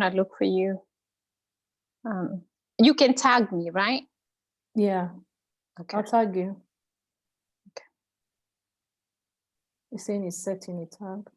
I look for you. You can tag me, right? Yeah. Okay. I'll tag you. Okay. You're saying it's setting a tag.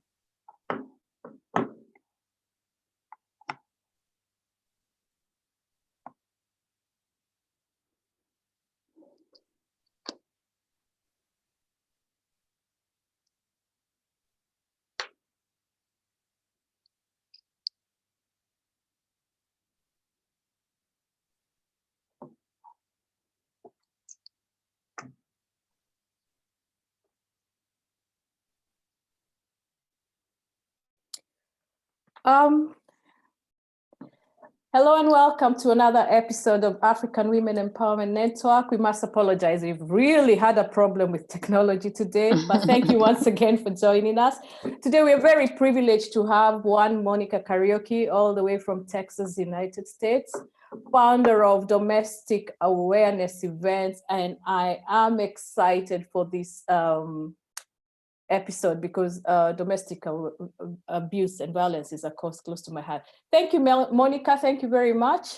Hello and welcome to another episode of African Women Empowerment Network. We must apologize. We've really had a problem with technology today, but thank you once again for joining us. Today, we're very privileged to have one Monicah Kariuki, all the way from Texas, United States, founder of Domestic Awareness Events. And I am excited for this episode because domestic abuse and violence is, of course, close to my heart. Thank you, Monicah. Thank you very much.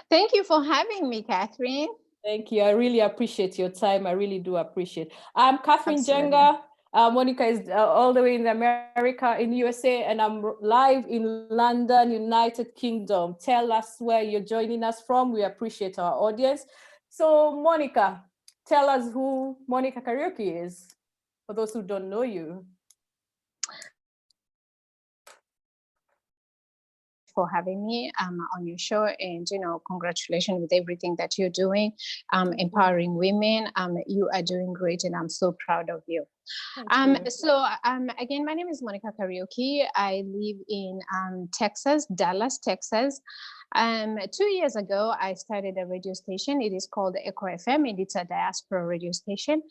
Thank you for having me, Catherine. Thank you. I really appreciate your time. I really do appreciate. I'm Catherine Absolutely. Jenga. Monicah is all the way in America, in USA, and I'm live in London, United Kingdom. Tell us where you're joining us from. We appreciate our audience. So, Monicah, tell us who Monicah Kariuki is, for those who don't know you. For having me on your show, and congratulations with everything that you're doing, empowering women. You are doing great, and I'm so proud of you. So again, my name is Monicah Kariuki. I live in Texas, Dallas, Texas. 2 years ago, I started a radio station. It is called Echo FM, and it's a diaspora radio station.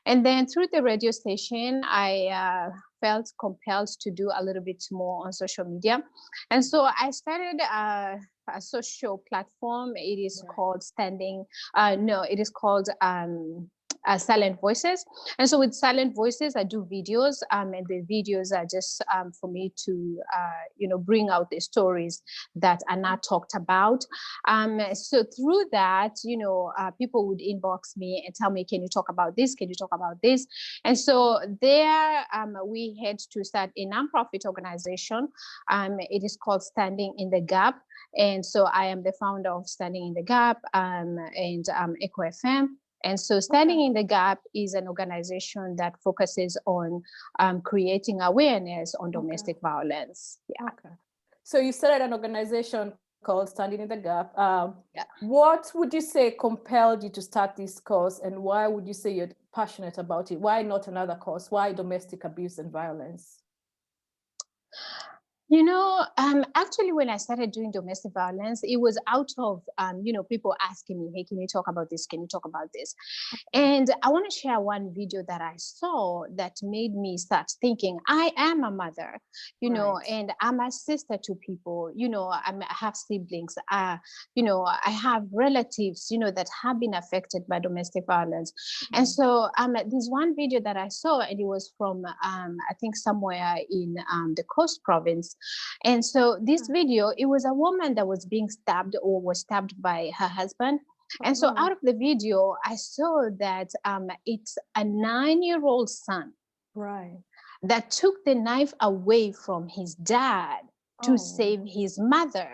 And then through the radio station, I felt compelled to do a little bit more on social media. And so I started a social platform. It is called Silent Voices. And so with Silent Voices, I do videos, and the videos are just for me to, bring out the stories that are not talked about. So through that, people would inbox me and tell me, can you talk about this? Can you talk about this? And so there, we had to start a nonprofit organization. It is called Standing in the Gap. And so I am the founder of Standing in the Gap and Echo FM. And so Standing in the Gap is an organization that focuses on creating awareness on domestic violence. Yeah. Okay. So you started an organization called Standing in the Gap. Yeah. What would you say compelled you to start this cause, and why would you say you're passionate about it? Why not another cause? Why domestic abuse and violence? Actually, when I started doing domestic violence, it was out of, people asking me, hey, can you talk about this? Can you talk about this? And I want to share one video that I saw that made me start thinking, I am a mother, and I'm a sister to people, I have siblings, I have relatives, that have been affected by domestic violence. And so there's one video that I saw, and it was from, I think somewhere in the Coast Province. And so this video, it was a woman that was being stabbed or was stabbed by her husband. And so out of the video, I saw that it's a 9-year-old son that took the knife away from his dad to save his mother.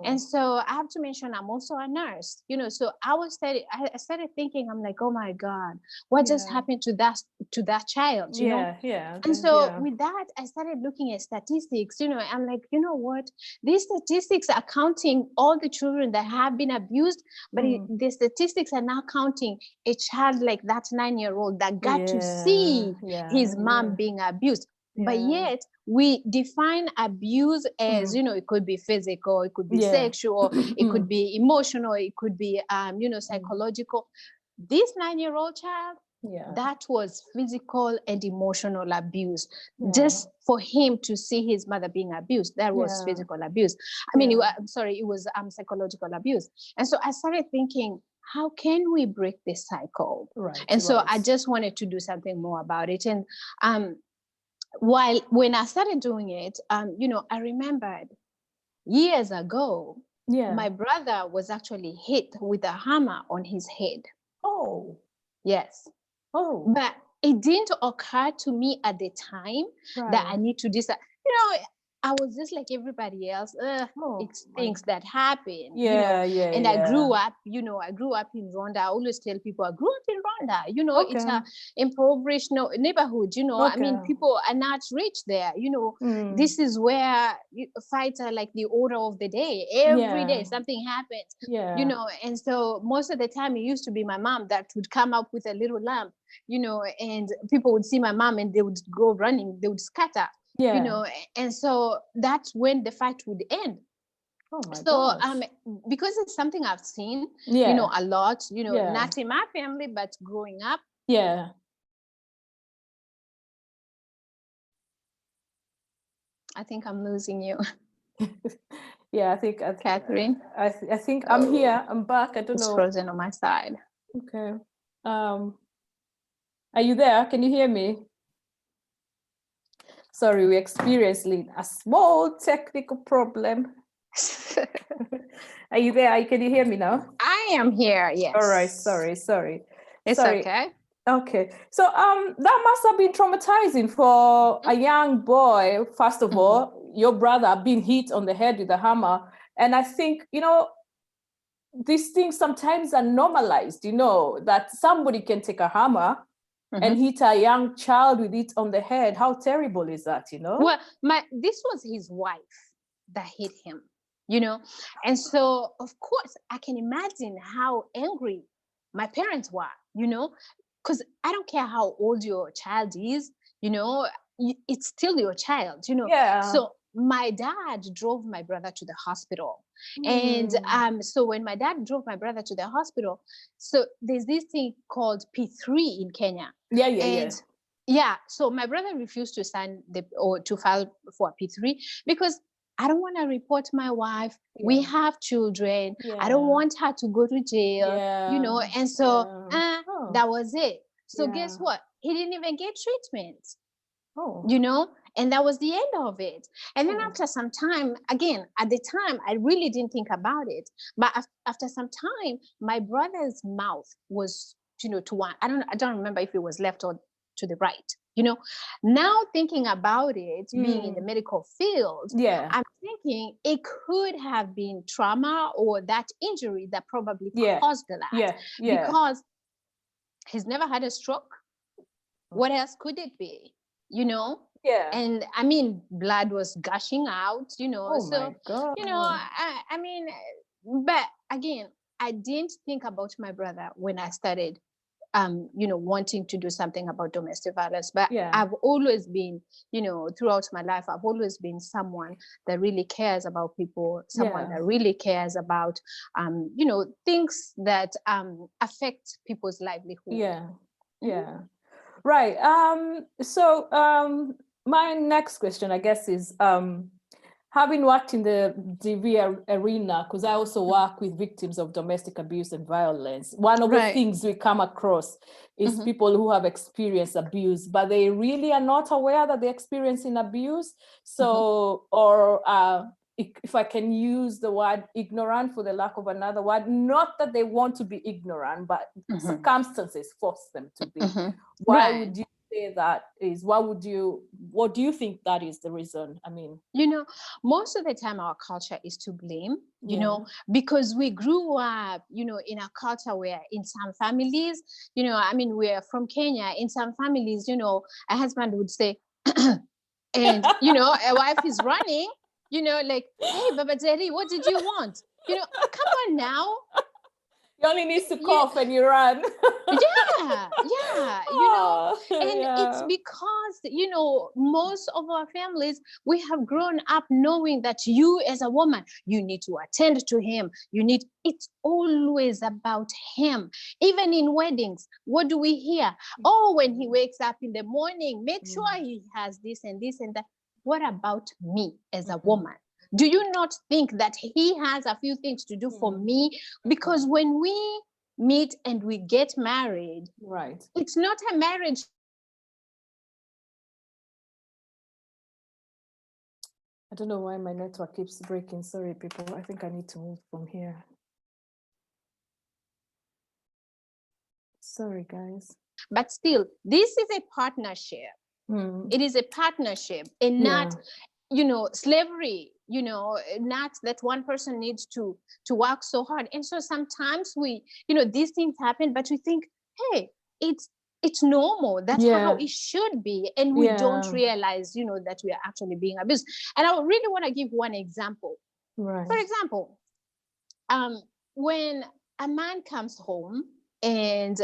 And so I have to mention, I'm also a nurse, so I started thinking, I'm like, oh my God, what just happened to that child, And so with that, I started looking at statistics, I'm like, you know what, these statistics are counting all the children that have been abused, but the statistics are now counting a child like that 9-year-old that got to see his mom being abused. But yet we define abuse as, it could be physical, it could be sexual, it could be emotional, it could be, psychological. This 9-year-old child, that was physical and emotional abuse. Just for him to see his mother being abused, that was physical abuse. It was psychological abuse. And so I started thinking, how can we break this cycle? So I just wanted to do something more about it. And when I started doing it, I remembered years ago, Yeah. my brother was actually hit with a hammer on his head. Oh. Yes. Oh. But it didn't occur to me at the time that I Right. need to decide. You know, I was just like everybody else. Oh, It's things that happen, yeah, yeah, And I grew yeah. up, I grew up in Rwanda. I always tell people I grew up in Rwanda. It's Okay. a impoverished neighborhood. I mean, Okay. people are not rich there. This is where fights are like the order of the day. Every day Yeah. something happens. Yeah. And so most of the time it used to be my mom that would come up with a little lamp, and people would see my mom and they would go running, they would scatter, Yeah. and so that's when the fight would end. Oh my So gosh. because it's something I've seen, Yeah. a lot, Yeah. not in my family, but growing up. Yeah. I think I'm losing you. Yeah, Catherine. I think I'm here. I'm back. I don't It's know. frozen on my side. Okay. Are you there? Can you hear me? Sorry, we experienced a small technical problem. Are you there? Can you hear me now? I am here. Yes. All right. Sorry. It's okay. Okay. So that must have been traumatizing for a young boy. First of all, your brother being hit on the head with a hammer. And I think, these things sometimes are normalized, that somebody can take a hammer and hit a young child with it on the head. How terrible is that, Well, this was his wife that hit him, and so of course I can imagine how angry my parents were, because I don't care how old your child is, it's still your child, Yeah. So my dad drove my brother to the hospital. And so when my dad drove my brother to the hospital, so there's this thing called P3 in Kenya. Yeah, so my brother refused to sign or to file for a P3 because I don't want to report my wife. Yeah. We have children. Yeah. I don't want her to go to jail, and so that was it. So guess what? He didn't even get treatment. And that was the end of it. And then after some time, again, at the time, I really didn't think about it. But after some time, my brother's mouth was, to one. I don't remember if it was left or to the right. Now thinking about it, being in the medical field, I'm thinking it could have been trauma or that injury that probably caused that. Because he's never had a stroke. What else could it be? And I mean, blood was gushing out, Oh so my God. I mean, but again, I didn't think about my brother when I started wanting to do something about domestic violence. But I've always been, throughout my life, I've always been someone that really cares about people, someone that really cares about things that affect people's livelihood. Right. So my next question, I guess, is having worked in the DV arena, because I also work with victims of domestic abuse and violence. One of the things we come across is people who have experienced abuse, but they really are not aware that they're experiencing abuse. So, or if I can use the word ignorant for the lack of another word, not that they want to be ignorant, but circumstances force them to be. Why would you say that is? What do you think that is the reason? I mean, most of the time our culture is to blame, because we grew up, in a culture where in some families, I mean, we're from Kenya, in some families, a husband would say, and, a wife is running, like, hey, Baba Jerry, what did you want? Come on now. You only need to cough and you run. And it's because, most of our families, we have grown up knowing that you as a woman, you need to attend to him. It's always about him. Even in weddings, what do we hear? Oh, when he wakes up in the morning, make sure he has this and this and that. What about me as a woman? Do you not think that he has a few things to do for me? Because when we meet and we get married, it's not a marriage I don't know why my network keeps breaking. Sorry, people. I think I need to move from here. Sorry, guys. But still, this is a partnership. It is a partnership, and not, slavery, not that one person needs to work so hard. And so sometimes we, these things happen, but we think, hey, it's normal. That's how it should be. And we don't realize, that we are actually being abused. And I really want to give one example. Right. For example, when a man comes home and,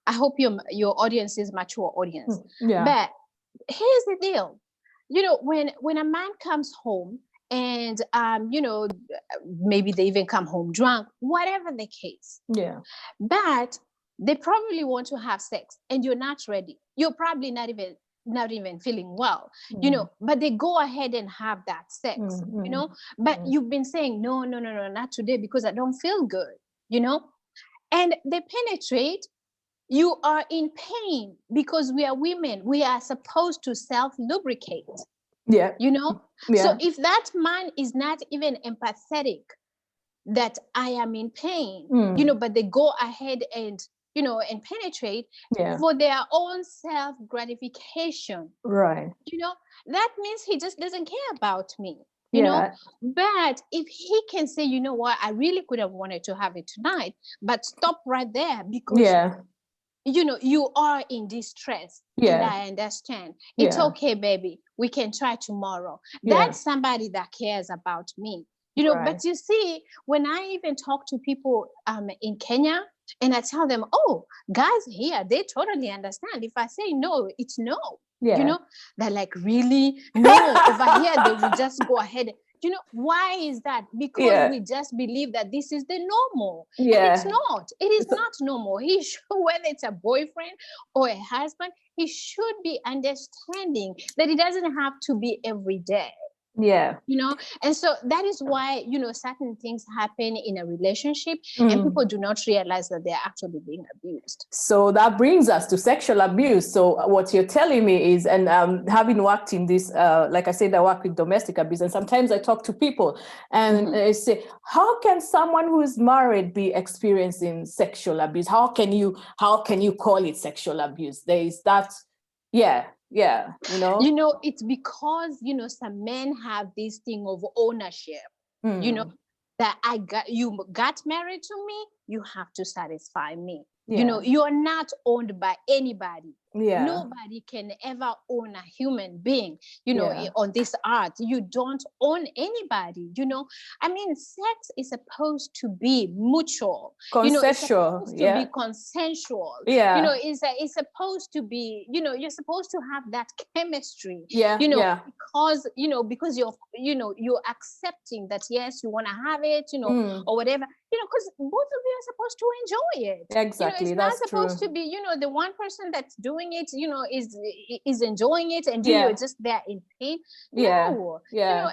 I hope your audience is mature audience. But here's the deal. When a man comes home and, maybe they even come home drunk, whatever the case. But they probably want to have sex and you're not ready. You're probably not even feeling well, but they go ahead and have that sex, but you've been saying, no, not today because I don't feel good, and they penetrate. You are in pain because we are women. We are supposed to self-lubricate. So if that man is not even empathetic that I am in pain, but they go ahead and, and penetrate for their own self-gratification. Right. That means he just doesn't care about me. But if he can say, you know what, I really could have wanted to have it tonight, but stop right there because you are in distress, and I understand. It's okay, baby. We can try tomorrow. That's somebody that cares about me, But you see, when I even talk to people in Kenya, and I tell them, oh, guys here, they totally understand. If I say no, it's no. They're like, really? No, over here, they will just go ahead. Why is that? Because we just believe that this is the normal. And it's not. It is not normal. He should, whether it's a boyfriend or a husband, he should be understanding that it doesn't have to be every day. And so that is why, certain things happen in a relationship and people do not realize that they're actually being abused. So that brings us to sexual abuse. So what you're telling me is, and having worked in this, like I said, I work with domestic abuse, and sometimes I talk to people and I say, how can someone who is married be experiencing sexual abuse? How can you call it sexual abuse? There is that, it's because, some men have this thing of ownership, that you got married to me, you have to satisfy me. You're not owned by anybody. Nobody can ever own a human being, on this earth. You don't own anybody, I mean, sex is supposed to be mutual, consensual, it's supposed to be consensual, it's supposed to be, you're supposed to have that chemistry, because you're accepting that, yes, you want to have it, or whatever, because both of you are supposed to enjoy it. Exactly. It's not supposed to be, the one person that's doing it, is enjoying it, and you're just there in pain. No,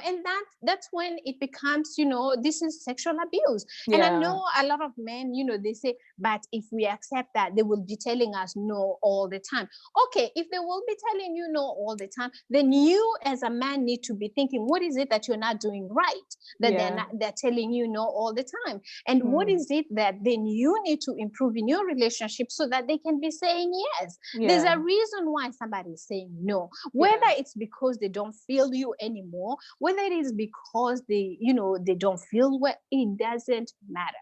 and that's when it becomes, this is sexual abuse. And I know a lot of men, they say, but if we accept that, they will be telling us no all the time. Okay, if they will be telling you no all the time, then you as a man need to be thinking, what is it that you're not doing right? That they're telling you no all the time. And what is it that then you need to improve in your relationship so that they can be saying yes? There's a reason why somebody is saying no, whether it's because they don't feel you anymore, whether it is because they don't feel well, it doesn't matter.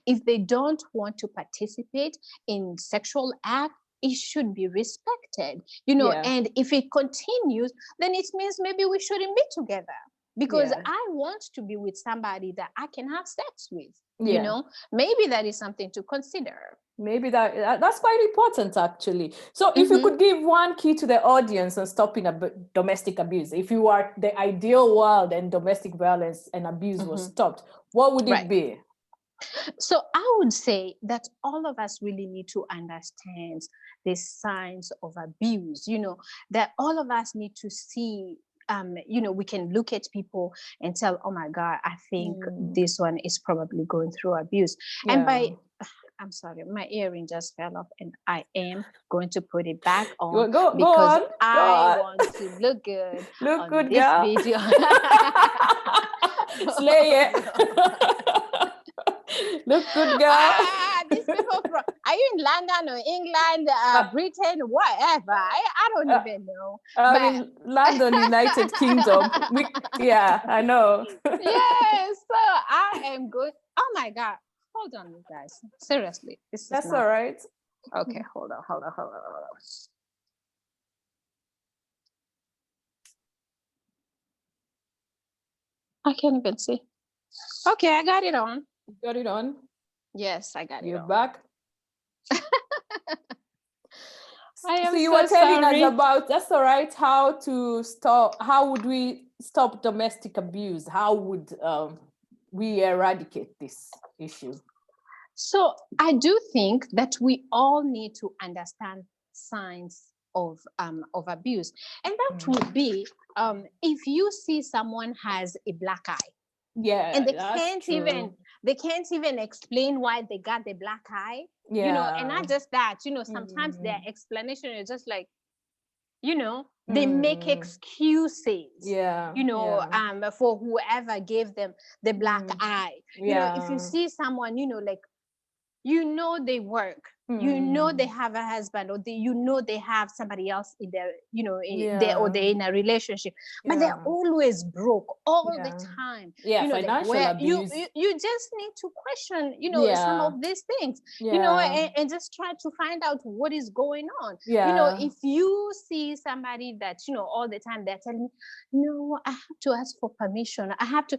If they don't want to participate in sexual act, it should be respected, and if it continues, then it means maybe we shouldn't be together, because I want to be with somebody that I can have sex with. Maybe that is something to consider. Maybe that's quite important, actually. So if you could give one key to the audience on stopping domestic abuse, if you are the ideal world and domestic violence and abuse was stopped, what would it be? So I would say that all of us really need to understand the signs of abuse, that all of us need to see, we can look at people and tell, oh my God, I think this one is probably going through abuse. And by I'm sorry, my earring just fell off, and I am going to put it back Go, on go, go because on. Go I on. want to look good Look on good, this girl. video. Slay it. Look good, girl. These people from, are you in London or England, Britain, whatever? I don't even know. I'm But in London, United Kingdom. Yeah, I know. yes, so I am good. Oh my God. Hold on, you guys. Seriously, this is That's not all right. okay. Hold on. I can't even see. Okay, I got it on. You got it on? Yes, I got it You're on. back. I am So you so were telling sorry. us about, that's all right, how would we stop domestic abuse? How would we eradicate this issue? So I do think that we all need to understand signs of abuse, and that would be if you see someone has a black eye, Yeah, and that's true. they can't even explain why they got the black eye. Yeah. You know, and not just that. You know, sometimes their explanation is just like, you know, they make excuses. Yeah. You know, for whoever gave them the black eye. You know, if you see someone, you know, like, you know, they work, you know, they have a husband, or you know, they have somebody else in their, you know, or they're in a relationship, but they're always broke all the time. Yeah, you know, financial like, where abuse. you just need to question, you know, some of these things, you know, and just try to find out what is going on. You know, if you see somebody that, you know, all the time they're telling me, no, I have to ask for permission, I have to,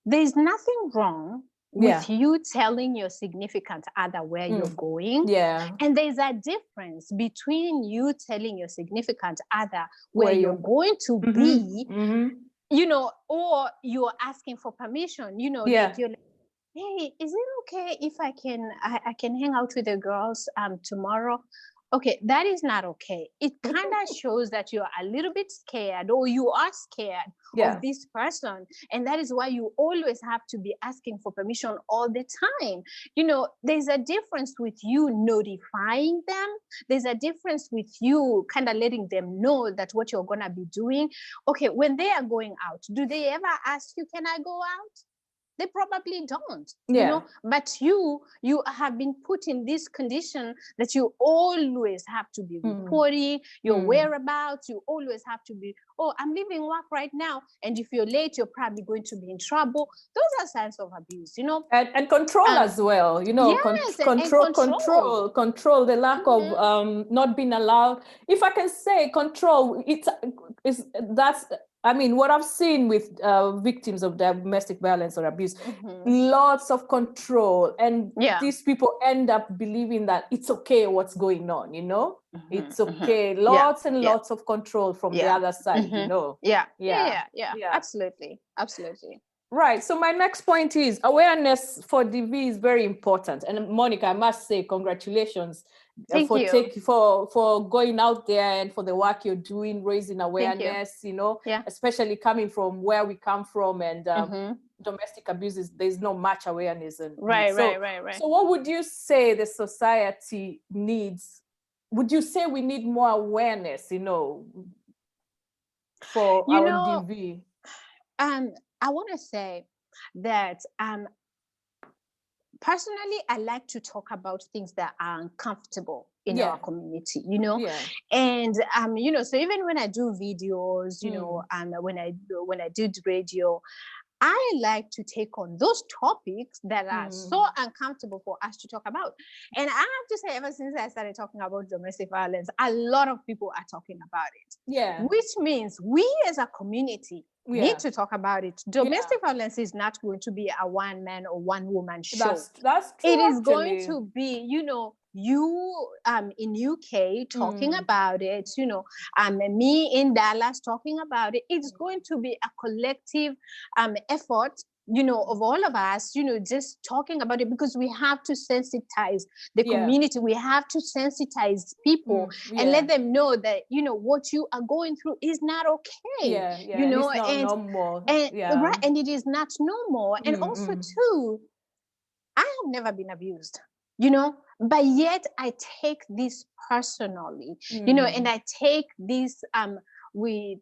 there's nothing wrong with you telling your significant other where you're going. And there's a difference between you telling your significant other where you're going to be, you know, or you're asking for permission, you know, like you're like, hey, is it okay if I can hang out with the girls tomorrow? Okay, that is not okay. It kind of shows that you're a little bit scared, or you are scared of this person. And that is why you always have to be asking for permission all the time. You know, there's a difference with you notifying them. There's a difference with you kind of letting them know that what you're going to be doing. Okay, when they are going out, do they ever ask you, can I go out? They probably don't, you know, but you have been put in this condition that you always have to be reporting your whereabouts. You always have to be, oh, I'm leaving work right now. And if you're late, you're probably going to be in trouble. Those are signs of abuse, you know. And control as well, you know, yes, control, the lack of not being allowed. If I can say control, that's, I mean, what I've seen with victims of domestic violence or abuse, lots of control. And these people end up believing that it's okay what's going on, you know? It's okay. Lots and lots of control from the other side, you know? Yeah, absolutely. Right. So my next point is awareness for DV is very important. And Monica, I must say congratulations for going out there and for the work you're doing, raising awareness, you know, especially coming from where we come from, and domestic abuse there's not much awareness. And right. So what would you say the society needs? Would you say we need more awareness, you know, for our DV? I want to say that personally, I like to talk about things that are uncomfortable in our community, you know, and you know, so even when I do videos, you know, when I did radio, I like to take on those topics that are so uncomfortable for us to talk about. And I have to say, ever since I started talking about domestic violence, a lot of people are talking about it. Which means we as a community need to talk about it. Domestic violence is not going to be a one man or one woman show. That's true. It is going to be, you know, you in UK talking about it, you know, me in Dallas talking about it. It's going to be a collective effort, you know, of all of us, you know, just talking about it, because we have to sensitize the community. We have to sensitize people and let them know that, you know, what you are going through is not okay. You know, and it's not normal. Right, and it is not normal. And also too, I have never been abused. but yet I take this personally, and I take this with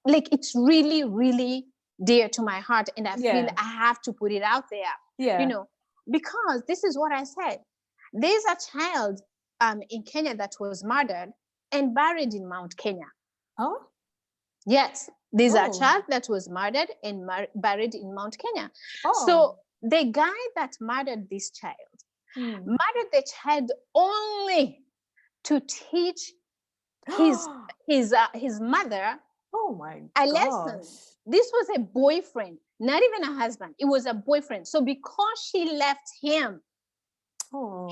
like it's really, really dear to my heart, and I feel I have to put it out there, because this is what I said. There's a child in Kenya that was murdered and buried in Mount Kenya. Oh, yes, there's a child that was murdered and buried in Mount Kenya. So the guy that murdered this child murdered the child only to teach his mother a lesson. This was a boyfriend, not even a husband. It was a boyfriend. So because she left him,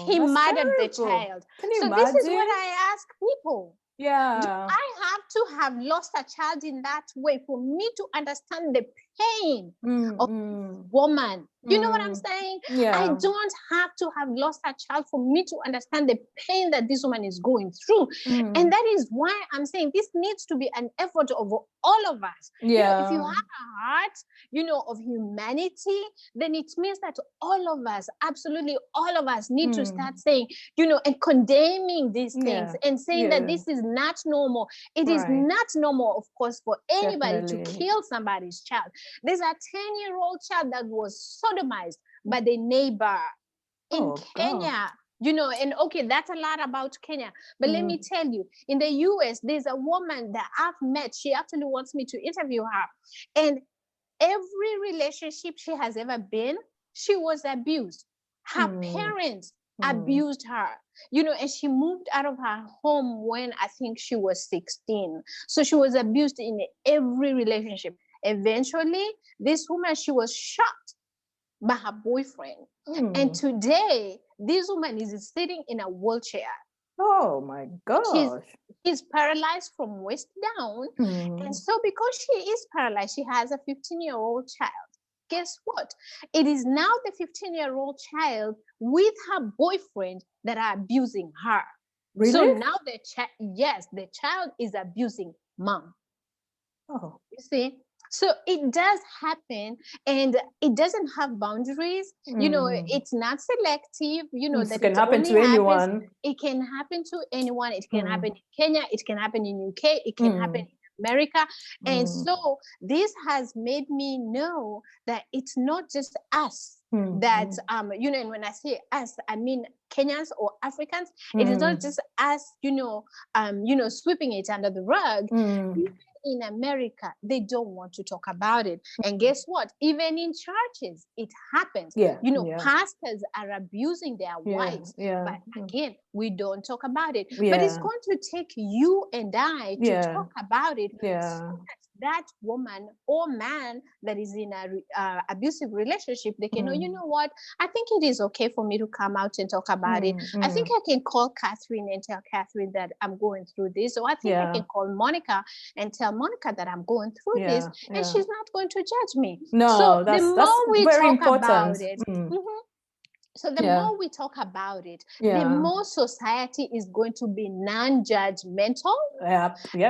he murdered the child. Can you imagine? This is what I ask people. Yeah. Do I have to have lost a child in that way for me to understand the pain of a woman? You know what I'm saying? Yeah. I don't have to have lost a child for me to understand the pain that this woman is going through. And that is why I'm saying this needs to be an effort of all of us. Yeah. If you have a heart, of humanity, then it means that all of us, absolutely all of us, need to start saying, and condemning these things and saying that this is not normal. It is not normal, of course, for anybody to kill somebody's child. There's a 10-year-old child that was sodomized by the neighbor in Kenya. And okay, that's a lot about Kenya. But let me tell you, in the US, there's a woman that I've met. She actually wants me to interview her. And every relationship she has ever been, she was abused. Her parents abused her, and she moved out of her home when I think she was 16. So she was abused in every relationship. Eventually, this woman, she was shot by her boyfriend. And today, this woman is sitting in a wheelchair. Oh my gosh. She's paralyzed from waist down. And so because she is paralyzed, she has a 15-year-old child. Guess what? It is now the 15-year-old child with her boyfriend that are abusing her. Really? So now the child is abusing mom. Oh. You see? So it does happen, and it doesn't have boundaries. It's not selective. It can happen to anyone. It can happen to anyone. It can happen in Kenya. It can happen in UK. It can happen in America. And so this has made me know that it's not just us that, and when I say us, I mean Kenyans or Africans. It is not just us, sweeping it under the rug. Even in America, they don't want to talk about it. And guess what? Even in churches, it happens. Pastors are abusing their wives. But again, we don't talk about it. But it's going to take you and I to talk about it. So that woman or man that is in a abusive relationship, they can know, you know what? I think it is okay for me to come out and talk about it. I think I can call Catherine and tell Catherine that I'm going through this. Or I think I can call Monicah and tell Monicah that I'm going through this. And she's not going to judge me. No, so that's the more we very talk important. about it, so the more we talk about it, the more society is going to be non-judgmental.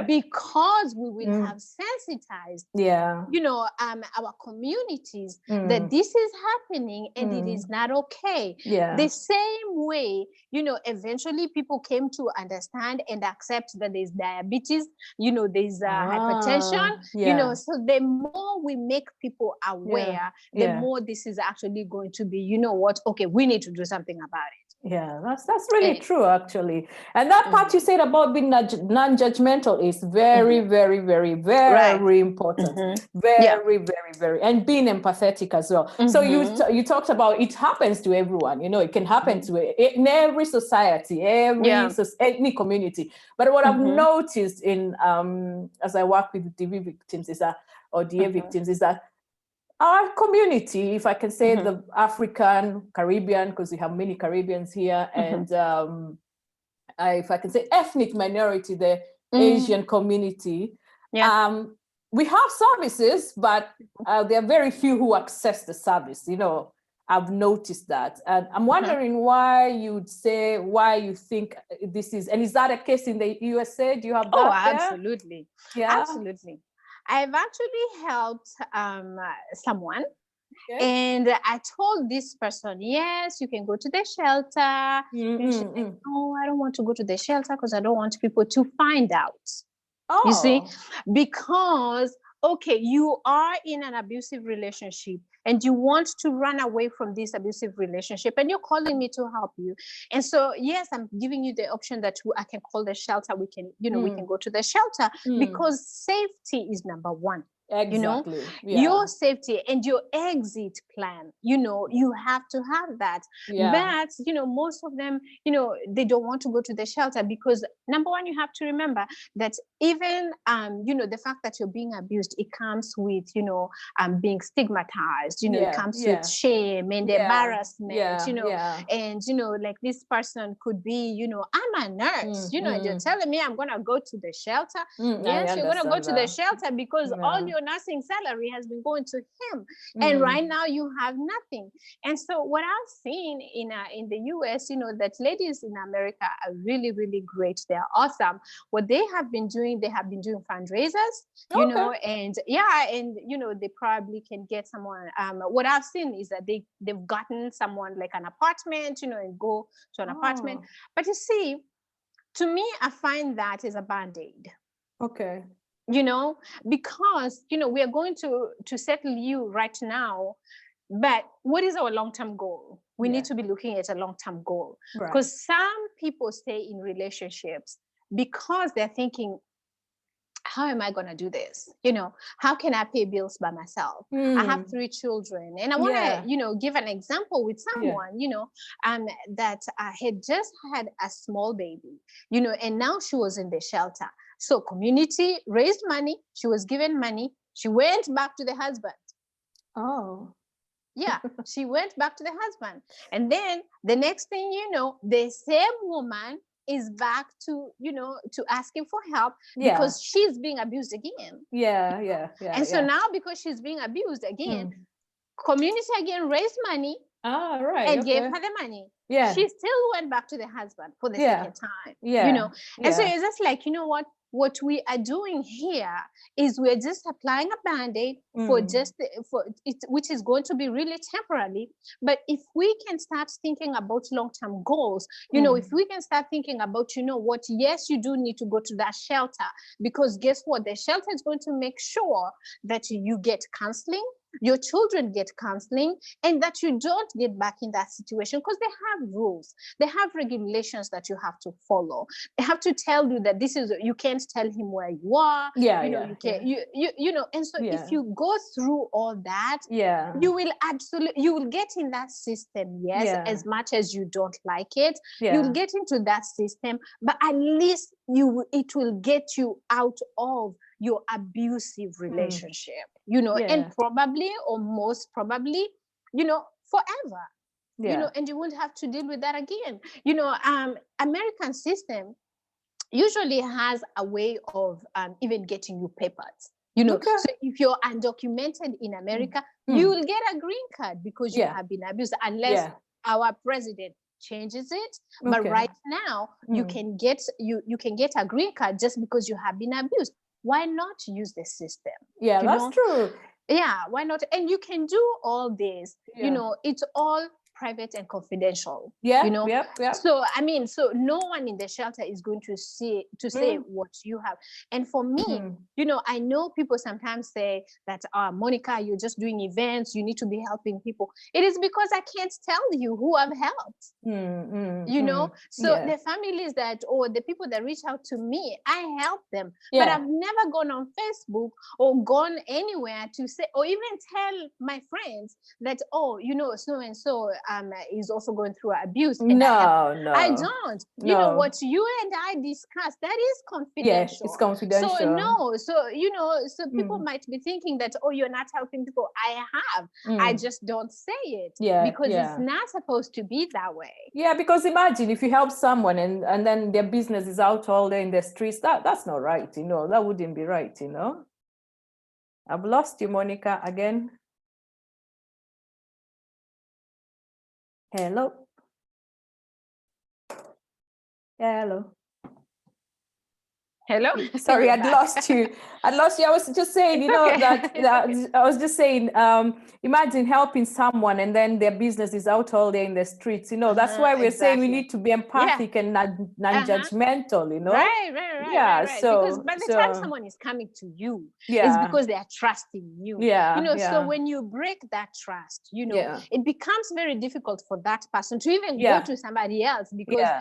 Because we will have sensitized our communities that this is happening and it is not okay. The same way, eventually people came to understand and accept that there's diabetes, there's hypertension, so the more we make people aware, the more this is actually going to be, okay, we need to do something about it. Yeah, that's really true, actually. And that part you said about being non-judgmental is very, very, very, very important. Very, very, very, and being empathetic as well. So you talked about it happens to everyone. It can happen to in every society, any community. But what I've noticed in as I work with DV victims DA victims is that our community, if I can say the African, Caribbean, because we have many Caribbeans here, and if I can say ethnic minority, the Asian community, we have services, but there are very few who access the service. I've noticed that. And I'm wondering why you think this is, and is that a case in the USA? Do you have that? Oh, absolutely. Yeah. Absolutely. I've actually helped someone, And I told this person, yes, you can go to the shelter. And she's like, no, I don't want to go to the shelter because I don't want people to find out. You see, because, okay, you are in an abusive relationship and you want to run away from this abusive relationship and you're calling me to help you. And so, yes, I'm giving you the option that I can call the shelter. We can, we can go to the shelter because safety is number one. Exactly. Your safety and your exit plan, you have to have that. But most of them, they don't want to go to the shelter because, number one, you have to remember that even the fact that you're being abused, it comes with being stigmatized, it comes with shame and embarrassment, and like this person could be, I'm a nurse, and you're telling me I'm gonna go to the shelter. Yes, you're gonna go to the shelter because all your nursing salary has been going to him, and right now you have nothing. And so what I've seen in the US, that ladies in America are really, really great. They're awesome. What they have been doing fundraisers, and and they probably can get someone. What I've seen is that they've gotten someone like an apartment, and go to an apartment. But you see, to me, I find that is a band-aid. Okay. Because we are going to settle you right now, but what is our long-term goal? We need to be looking at a long-term goal, because some people stay in relationships because they're thinking, how am I going to do this? How can I pay bills by myself? I have 3 children, and I want to give an example with someone that had just had a small baby, and now she was in the shelter. So community raised money. She was given money. She went back to the husband. Yeah, she went back to the husband. And then the next thing the same woman is back to, to asking for help because she's being abused again. And so now, because she's being abused again, community again raised money and gave her the money. She still went back to the husband for the second time. And so it's just like, what we are doing here is we're just applying a band-aid for it, which is going to be really temporarily. But if we can start thinking about long-term goals, if we can start thinking about, what, yes, you do need to go to that shelter, because guess what? The shelter is going to make sure that you get counseling, your children get counseling, and that you don't get back in that situation, because they have rules, they have regulations that you have to follow. They have to tell you that this is, you can't tell him where you are. You can't, and so if you go through all that, you will get in that system. As much as you don't like it, you'll get into that system, but at least it will get you out of your abusive relationship, and probably, or most probably, forever, and you won't have to deal with that again. American system usually has a way of even getting you papers. So if you're undocumented in America, you will get a green card because you have been abused, unless our president changes it. But right now, you can get a green card just because you have been abused. Why not use the system? That's true. Why not? And you can do all this. It's all private and confidential. So I mean, so no one in the shelter is going to say what you have. And for me, I know people sometimes say that, Monica, you're just doing events, you need to be helping people. It is because I can't tell you who I've helped. So the families that, or the people that reach out to me, I help them. But I've never gone on Facebook or gone anywhere to say, or even tell my friends that, so and so is also going through abuse. And I don't. What you and I discussed, that is confidential. It's confidential. So people might be thinking that, you're not helping people. I have. I just don't say it because it's not supposed to be that way. Because imagine if you help someone and then their business is out all day in the streets, that's not right, that wouldn't be right, I've lost you, Monica, again. Hello. Hello? Sorry, You're I'd back. lost you. I'd lost you. I was just saying, It's okay. that It's okay. I was just saying, imagine helping someone and then their business is out all day in the streets. That's why we're saying we Exactly. need to be Yeah. empathic and not Uh-huh. non-judgmental, Right. Yeah. Right. Because So, by the time so someone is coming to you, it's yeah, because they are trusting you. yeah, So yeah, when you break that trust, yeah, it becomes very difficult for that person to even go yeah, to somebody else because, yeah.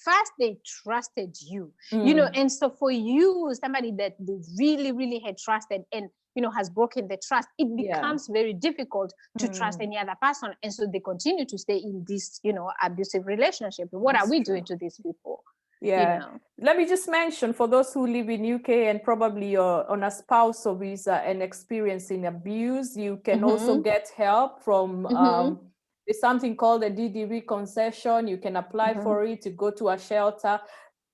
first they trusted you, Mm, and so for you, somebody that they really, really had trusted and has broken the trust, it yeah. becomes very difficult to trust Mm, any other person. And so they continue to stay in this, abusive relationship. What are that's we doing true. to these people? Yeah. Let me just mention for those who live in UK and probably you're on a spousal visa and experiencing abuse, you can also Mm-hmm. get help from Mm-hmm. there's something called a DDV concession. You can apply Mm-hmm. for it to go to a shelter.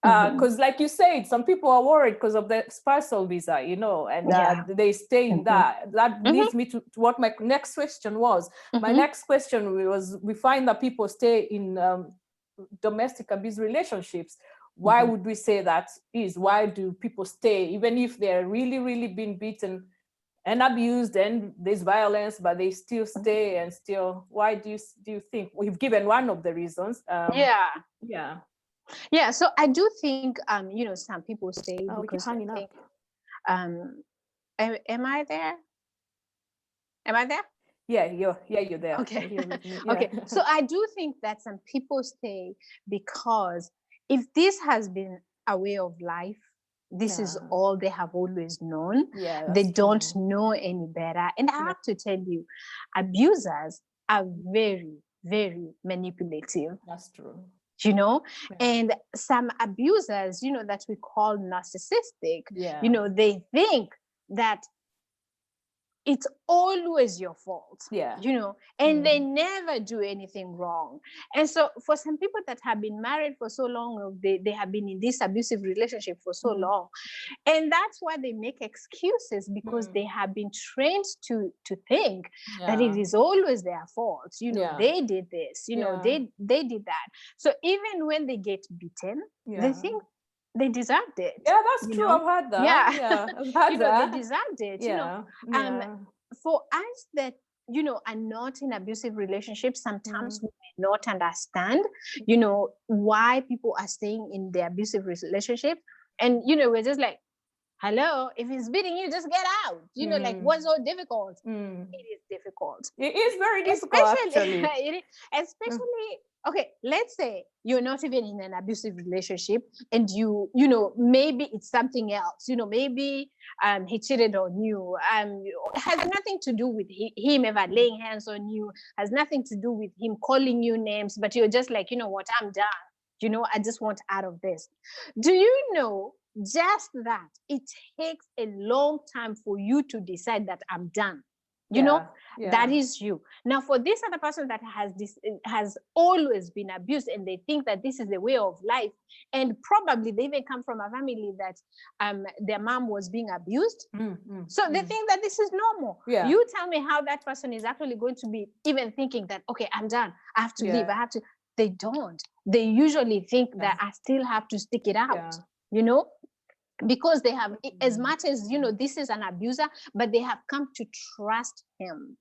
Mm-hmm. Because like you said, some people are worried because of the spousal visa, and Yeah. they stay in Mm-hmm. that. That Mm-hmm. leads me to what my next question was. My Mm-hmm. next question was, we find that people stay in domestic abuse relationships. Why Mm-hmm. would we say that is? Why do people stay even if they're really, really being beaten and abused and there's violence, but they still stay and still? Why do you think? We've given one of the reasons. Yeah. Yeah. Yeah. So I do think some people stay Oh, we keep because they hanging up. think um am I there? Am I there? Yeah, you're there. Okay. You're here with me. Yeah. Okay. So I do think that some people stay because if this has been a way of life, this is Yeah. all they have always known. Yeah, They that's don't true. know any better. And I Yeah, have to tell you, abusers are very, very manipulative, that's true. you know Yeah. and some abusers, that we call narcissistic, Yeah. they think that it's always your fault, Yeah. and they Mm. never do anything wrong. And so for some people that have been married for so long, or they have been in this abusive relationship for so Mm. long, and that's why they make excuses, because Mm. they have been trained to think that it Yeah. is always their fault. Yeah. They did this, Yeah. they did that. So even when they get beaten, they Yeah. think they deserved it, Yeah, that's true. I've had that. yeah. Yeah, I've had They that. deserved it. Yeah. Um Yeah. for us that are not in abusive relationships, sometimes Mm. we may not understand why people are staying in the abusive relationship. And we're just like, hello, if he's beating you, just get out. Like, Mm. what's so difficult? Mm. It is difficult, It is very difficult, especially actually. Mm. especially okay, let's say you're not even in an abusive relationship, and maybe it's something else. Maybe he cheated on you. It has nothing to do with him ever laying hands on you, has nothing to do with him calling you names, but you're just like, what, I'm done. I just want out of this. Do you know just that it takes a long time for you to decide that I'm done? Yeah. That Yeah. is you. Now, for this other person that has always been abused, and they think that this is the way of life, and probably they even come from a family that their mom was being abused, Mm. Mm. so they Mm. think that this is normal. Yeah. You tell me how that person is actually going to be even thinking that, okay, I'm done, I have to leave, I Yeah. have to. They don't. They usually think that Yeah. I still have to stick it out, Yeah. you know because they have, as Mm. much as this is an abuser, but they have come to trust him,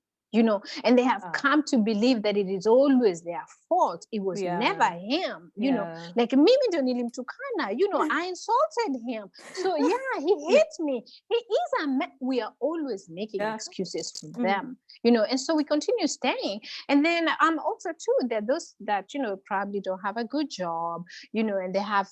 and they have Ah. come to believe that it is always their fault. It was never Yeah. him, Yeah. like mimi ndo nilimtukana, I insulted him, so yeah, he hit me, he is we are always making Yeah. excuses for Mm. them, and so we continue staying. And then also too, there are those that probably don't have a good job, and they have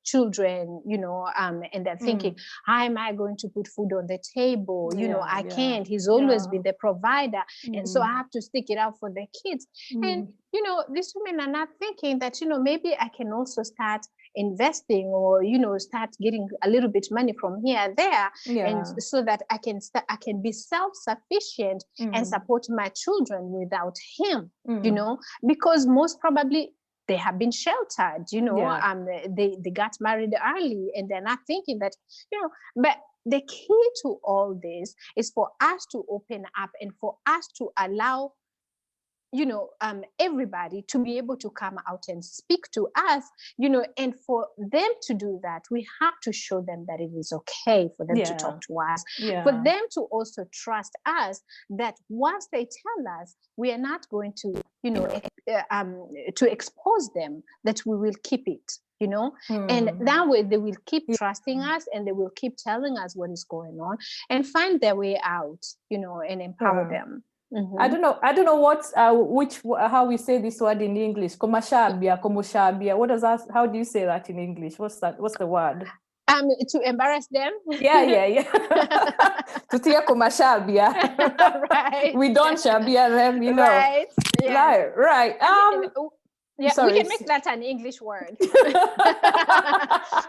children, and they're thinking, Mm. how am I going to put food on the table? Yeah. I Yeah. can't. He's always Yeah. been the provider. And so I Mm. have to stick it out for the kids. And, Mm. these women are not thinking that, maybe I can also start investing, or, start getting a little bit money from here and there. And Yeah. so that I can be self-sufficient and Mm. support my children without him, Mm. because most probably they have been sheltered, Yeah. they got married early, and they're not thinking that, but the key to all this is for us to open up, and for us to allow everybody to be able to come out and speak to us, and for them to do that, we have to show them that it is okay for them to talk to us, for them to also trust us, that once they tell us, we are not going to, to expose them, that we will keep it. And that way they will keep trusting us, and they will keep telling us what is going on and find their way out, and empower them. I don't know how we say this word in English. Komoshabia. What does that? How do you say that in English? What's that? What's the word? To embarrass them. Yeah. Tutia komashabia. Right. We don't shabia them, Right. Yeah. Right. Yeah, sorry. we can make that an English word.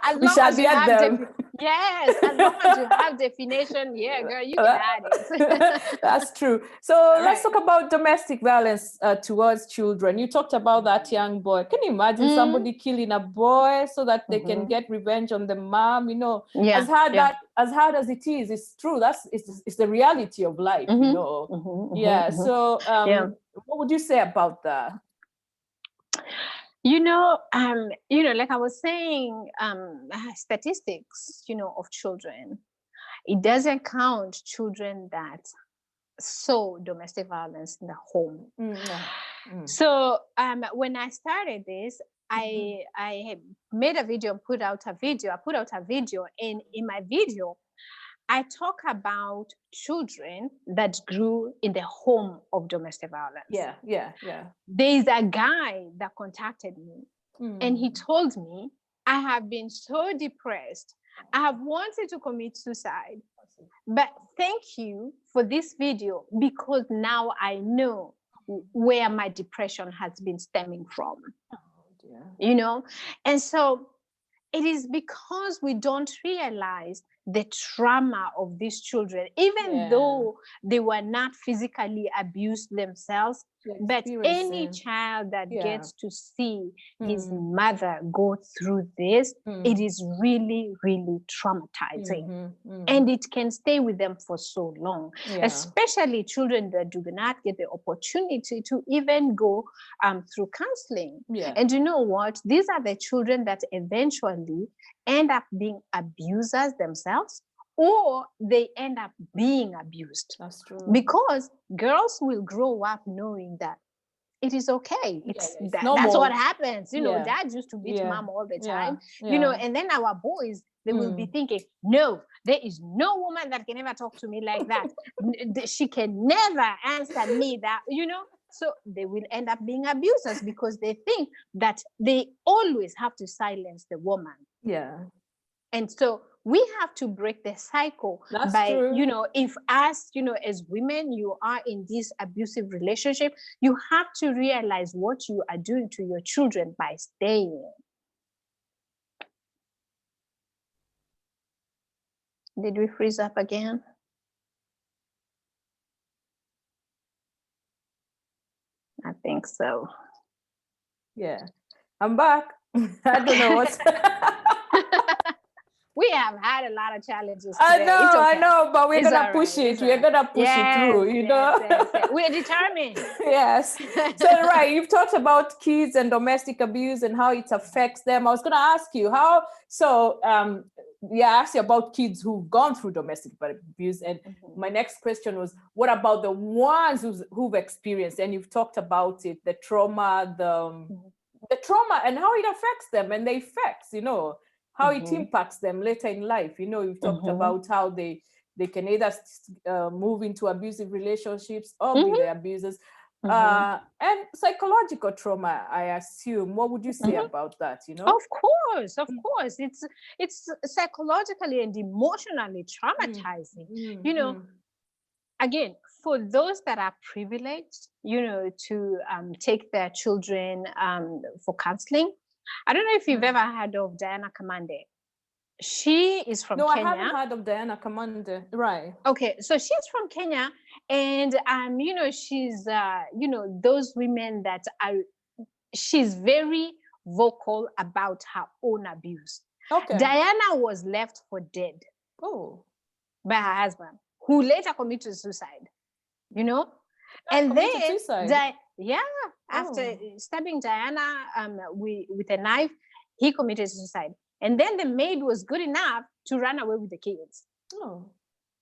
As We long as you have them. Yes, as long as you have definition, yeah, girl, you can add it. That's true. So let's talk about domestic violence towards children. You talked about that young boy. Can you imagine somebody killing a boy so that they can get revenge on the mom? As hard as it is, it's true. It's the reality of life. So what would you say about that? Like I was saying, statistics, of children, it doesn't count children that saw domestic violence in the home. So when I started this, I had made a video and put out a video, and in my video, I talk about children that grew in the home of domestic violence. Yeah. There's a guy that contacted me, and he told me, I have been so depressed. I have wanted to commit suicide. But thank you for this video, because now I know where my depression has been stemming from. And so it is because we don't realize the trauma of these children, even though they were not physically abused themselves, but any child that gets to see his mother go through this, it is really, really traumatizing. And it can stay with them for so long, especially children that do not get the opportunity to even go through counseling. And you know what? These are the children that eventually end up being abusers themselves, or they end up being abused. That's true. Because girls will grow up knowing that it is okay. That's what happens. Dad used to beat mom all the time. And then our boys, they will be thinking, no, there is no woman that can ever talk to me like that. She can never answer me that, So they will end up being abusers because they think that they always have to silence the woman. Yeah. And so we have to break the cycle. That's true. If as, as women, you are in this abusive relationship, you have to realize what you are doing to your children by staying. Did we freeze up again? I think so. Yeah. I'm back. I don't know what's... We have had a lot of challenges today. I know, but we're going to push it. We're going to push it through, Yes. We're determined. Yes. So, you've talked about kids and domestic abuse and how it affects them. I was going to ask you I asked you about kids who've gone through domestic abuse. And my next question was, what about the ones who've experienced? And you've talked about it, the trauma, the trauma and how it affects them and the effects, how it impacts them later in life. You've talked about how they can either move into abusive relationships or be the abusers. And psychological trauma, I assume. What would you say about that? Of course. It's psychologically and emotionally traumatizing. Again, for those that are privileged, to take their children for counseling. I don't know if you've ever heard of Diana Kamande. She is from Kenya. No, I haven't heard of Diana Kamande. Right. Okay, so she's from Kenya, and she's those women that are. She's very vocal about her own abuse. Okay. Diana was left for dead. Oh. By her husband, who later committed suicide. And Committed then, suicide. after Oh. stabbing Diana with a knife, he committed suicide. And then the maid was good enough to run away with the kids. Oh.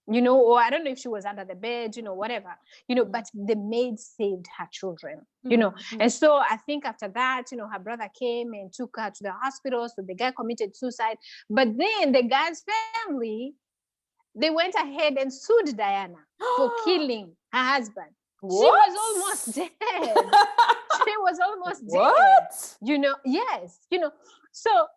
Or I don't know if she was under the bed, whatever, but the maid saved her children, And so I think after that, her brother came and took her to the hospital. So the guy committed suicide. But then the guy's family, they went ahead and sued Diana for killing her husband. What? She was almost dead. She was almost What? dead. Yes, so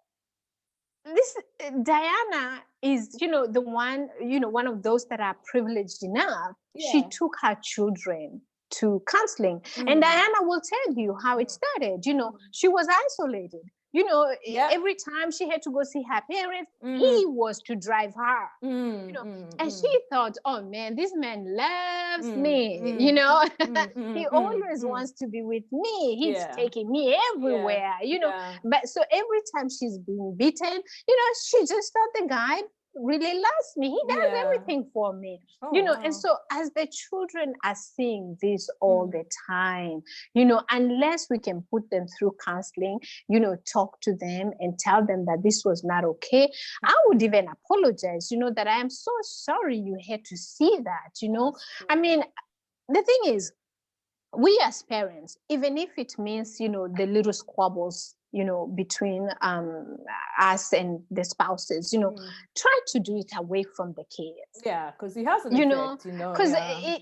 this Diana is, the one, one of those that are privileged enough. Yeah. She took her children to counseling. And Diana will tell you how it started. She was isolated. Every time she had to go see her parents, he was to drive her. And she thought, oh man, this man loves me. He always wants to be with me. He's taking me everywhere. But so every time she's being beaten, she just thought the guy really loves me. He does everything for me. Wow. And so as the children are seeing this all the time, unless we can put them through counseling, talk to them and tell them that this was not okay, I would even apologize, that I am so sorry you had to see that. I mean, the thing is, we as parents, even if it means, the little squabbles, between us and the spouses, try to do it away from the kids. Yeah, because it has an effect, because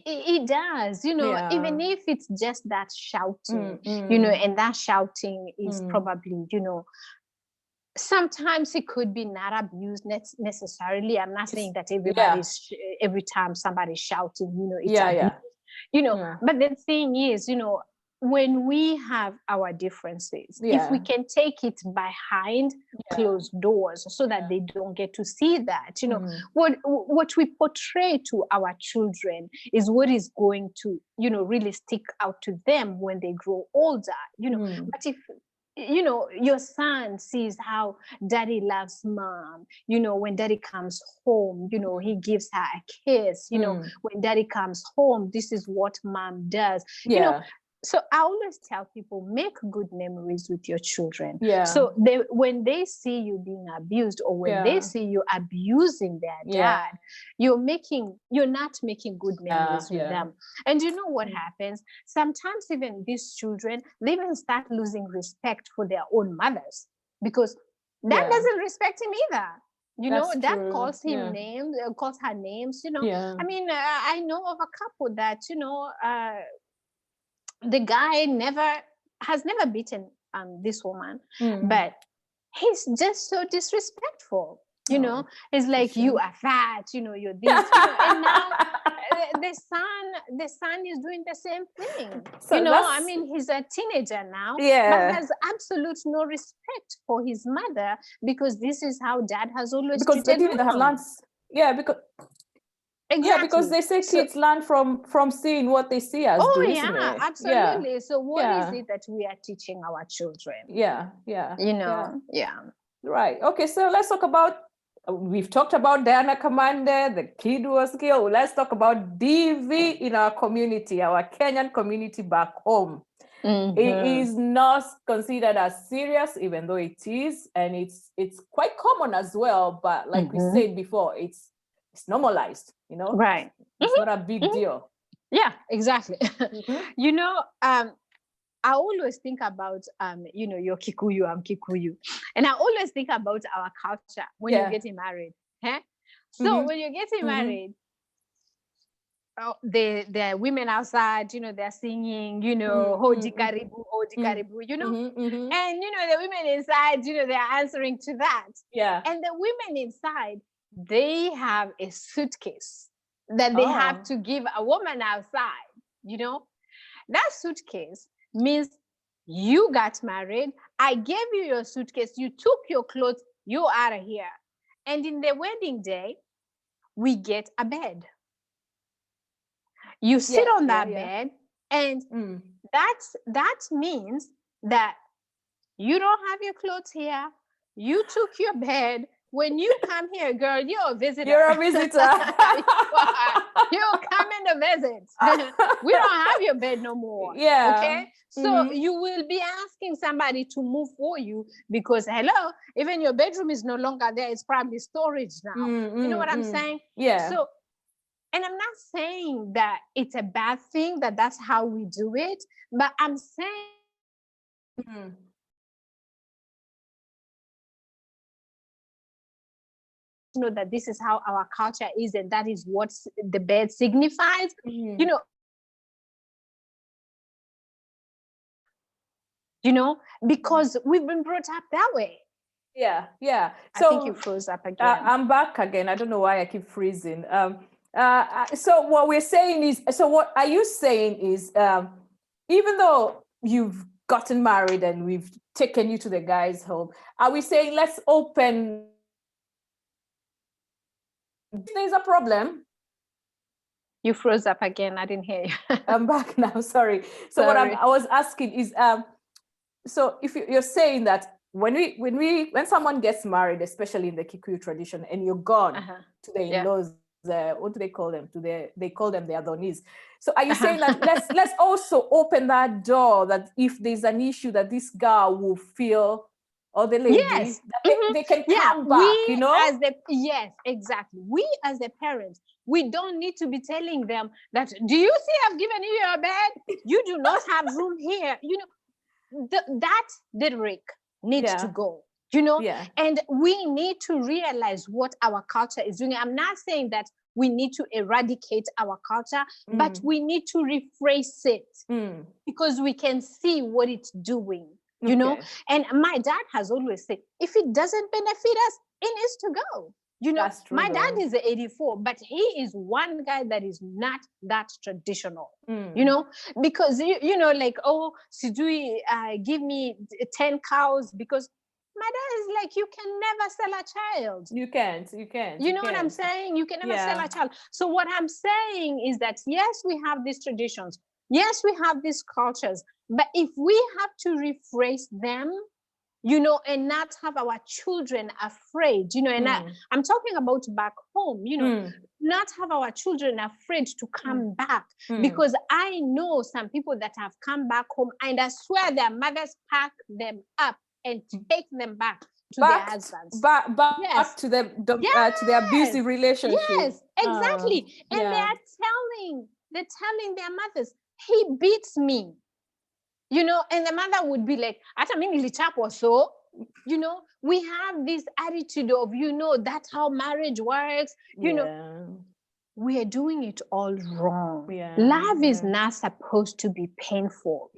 it does, even if it's just that shouting, and that shouting is probably, sometimes it could be not abused necessarily. I'm not saying that every time somebody's shouting, it's abuse. But the thing is, when we have our differences, if we can take it behind closed doors so that they don't get to see that, what we portray to our children is what is going to, really stick out to them when they grow older, But if your son sees how daddy loves mom, when daddy comes home, he gives her a kiss, when daddy comes home, this is what mom does, So I always tell people, make good memories with your children. So when they see you being abused, or when they see you abusing their dad, you're not making good memories with them. And you know what happens? Sometimes even these children, they even start losing respect for their own mothers, because dad doesn't respect him either. Dad calls him names, calls her names. I mean, I know of a couple that the guy has never beaten this woman, but he's just so disrespectful. It's like, you are fat, you're this, and now the son is doing the same thing. I mean, he's a teenager now, but has absolute no respect for his mother, because this is how dad has always treated mom. Because exactly. Yeah, because they say kids learn from seeing what they see us do, isn't it? Absolutely. So what is it that we are teaching our children? Right. Okay, so let's talk about, we've talked about Diana Kamande, the kid was killed. Let's talk about DV in our community, our Kenyan community back home. It is not considered as serious, even though it is, and it's quite common as well. But like we said before, it's normalized, right? It's not a big deal. Yeah, exactly. I always think about you're Kikuyu, I'm Kikuyu, and I always think about our culture when you're getting married. So when you're getting married, the women outside, they're singing, Hoji Karibu, Hoji Karibu, and the women inside, they're answering to that. And the women inside, they have a suitcase that they have to give a woman outside. That suitcase means you got married, I gave you your suitcase, you took your clothes, you're out of here. And in the wedding day, we get a bed. You sit on that bed, and that means that you don't have your clothes here, you took your bed, when you come here, girl, you're a visitor. You're a visitor. You're coming to visit. We don't have your bed no more. Yeah. Okay. So you will be asking somebody to move for you because, hello, even your bedroom is no longer there. It's probably storage now. You know what I'm saying? Yeah. So, and I'm not saying that it's a bad thing that that's how we do it, but I'm saying know that this is how our culture is and that is what the bed signifies. Because we've been brought up that way. Yeah. So I think you froze up again. I'm back again. I don't know why I keep freezing. So what we're saying is, so what are you saying is, even though you've gotten married and we've taken you to the guy's home, are we saying let's open? There's a problem. You froze up again. I didn't hear you. I'm back now. Sorry. So what I was asking is, so if you're saying that when someone gets married, especially in the Kikuyu tradition, and you're gone to the in-laws, what do they call them? They call them the Adonis. So are you saying that let's also open that door, that if there's an issue, that this girl will feel, or the lady, that they can come back, Yes, exactly. We as the parents, we don't need to be telling them that, do you see I've given you your bed? You do not have room here. That rhetoric needs to go, and we need to realize what our culture is doing. I'm not saying that we need to eradicate our culture, but we need to rephrase it because we can see what it's doing. And my dad has always said, if it doesn't benefit us, it needs to go. That's true, my dad is 84, but he is one guy that is not that traditional, because, like, oh, Sidui, give me 10 cows, because my dad is like, you can never sell a child. You can't. You know what I'm saying? You can never sell a child. So what I'm saying is that, yes, we have these traditions. Yes, we have these cultures. But if we have to rephrase them, and not have our children afraid, and I'm talking about back home, not have our children afraid to come back, because I know some people that have come back home and I swear their mothers pack them up and take them back to their husbands. Back to the to their abusive relationship. Yes, exactly. And they're telling their mothers, he beats me. And the mother would be like, "Ata mimi nilichapwa so." We have this attitude of, that's how marriage works. We are doing it all wrong. Love is not supposed to be painful.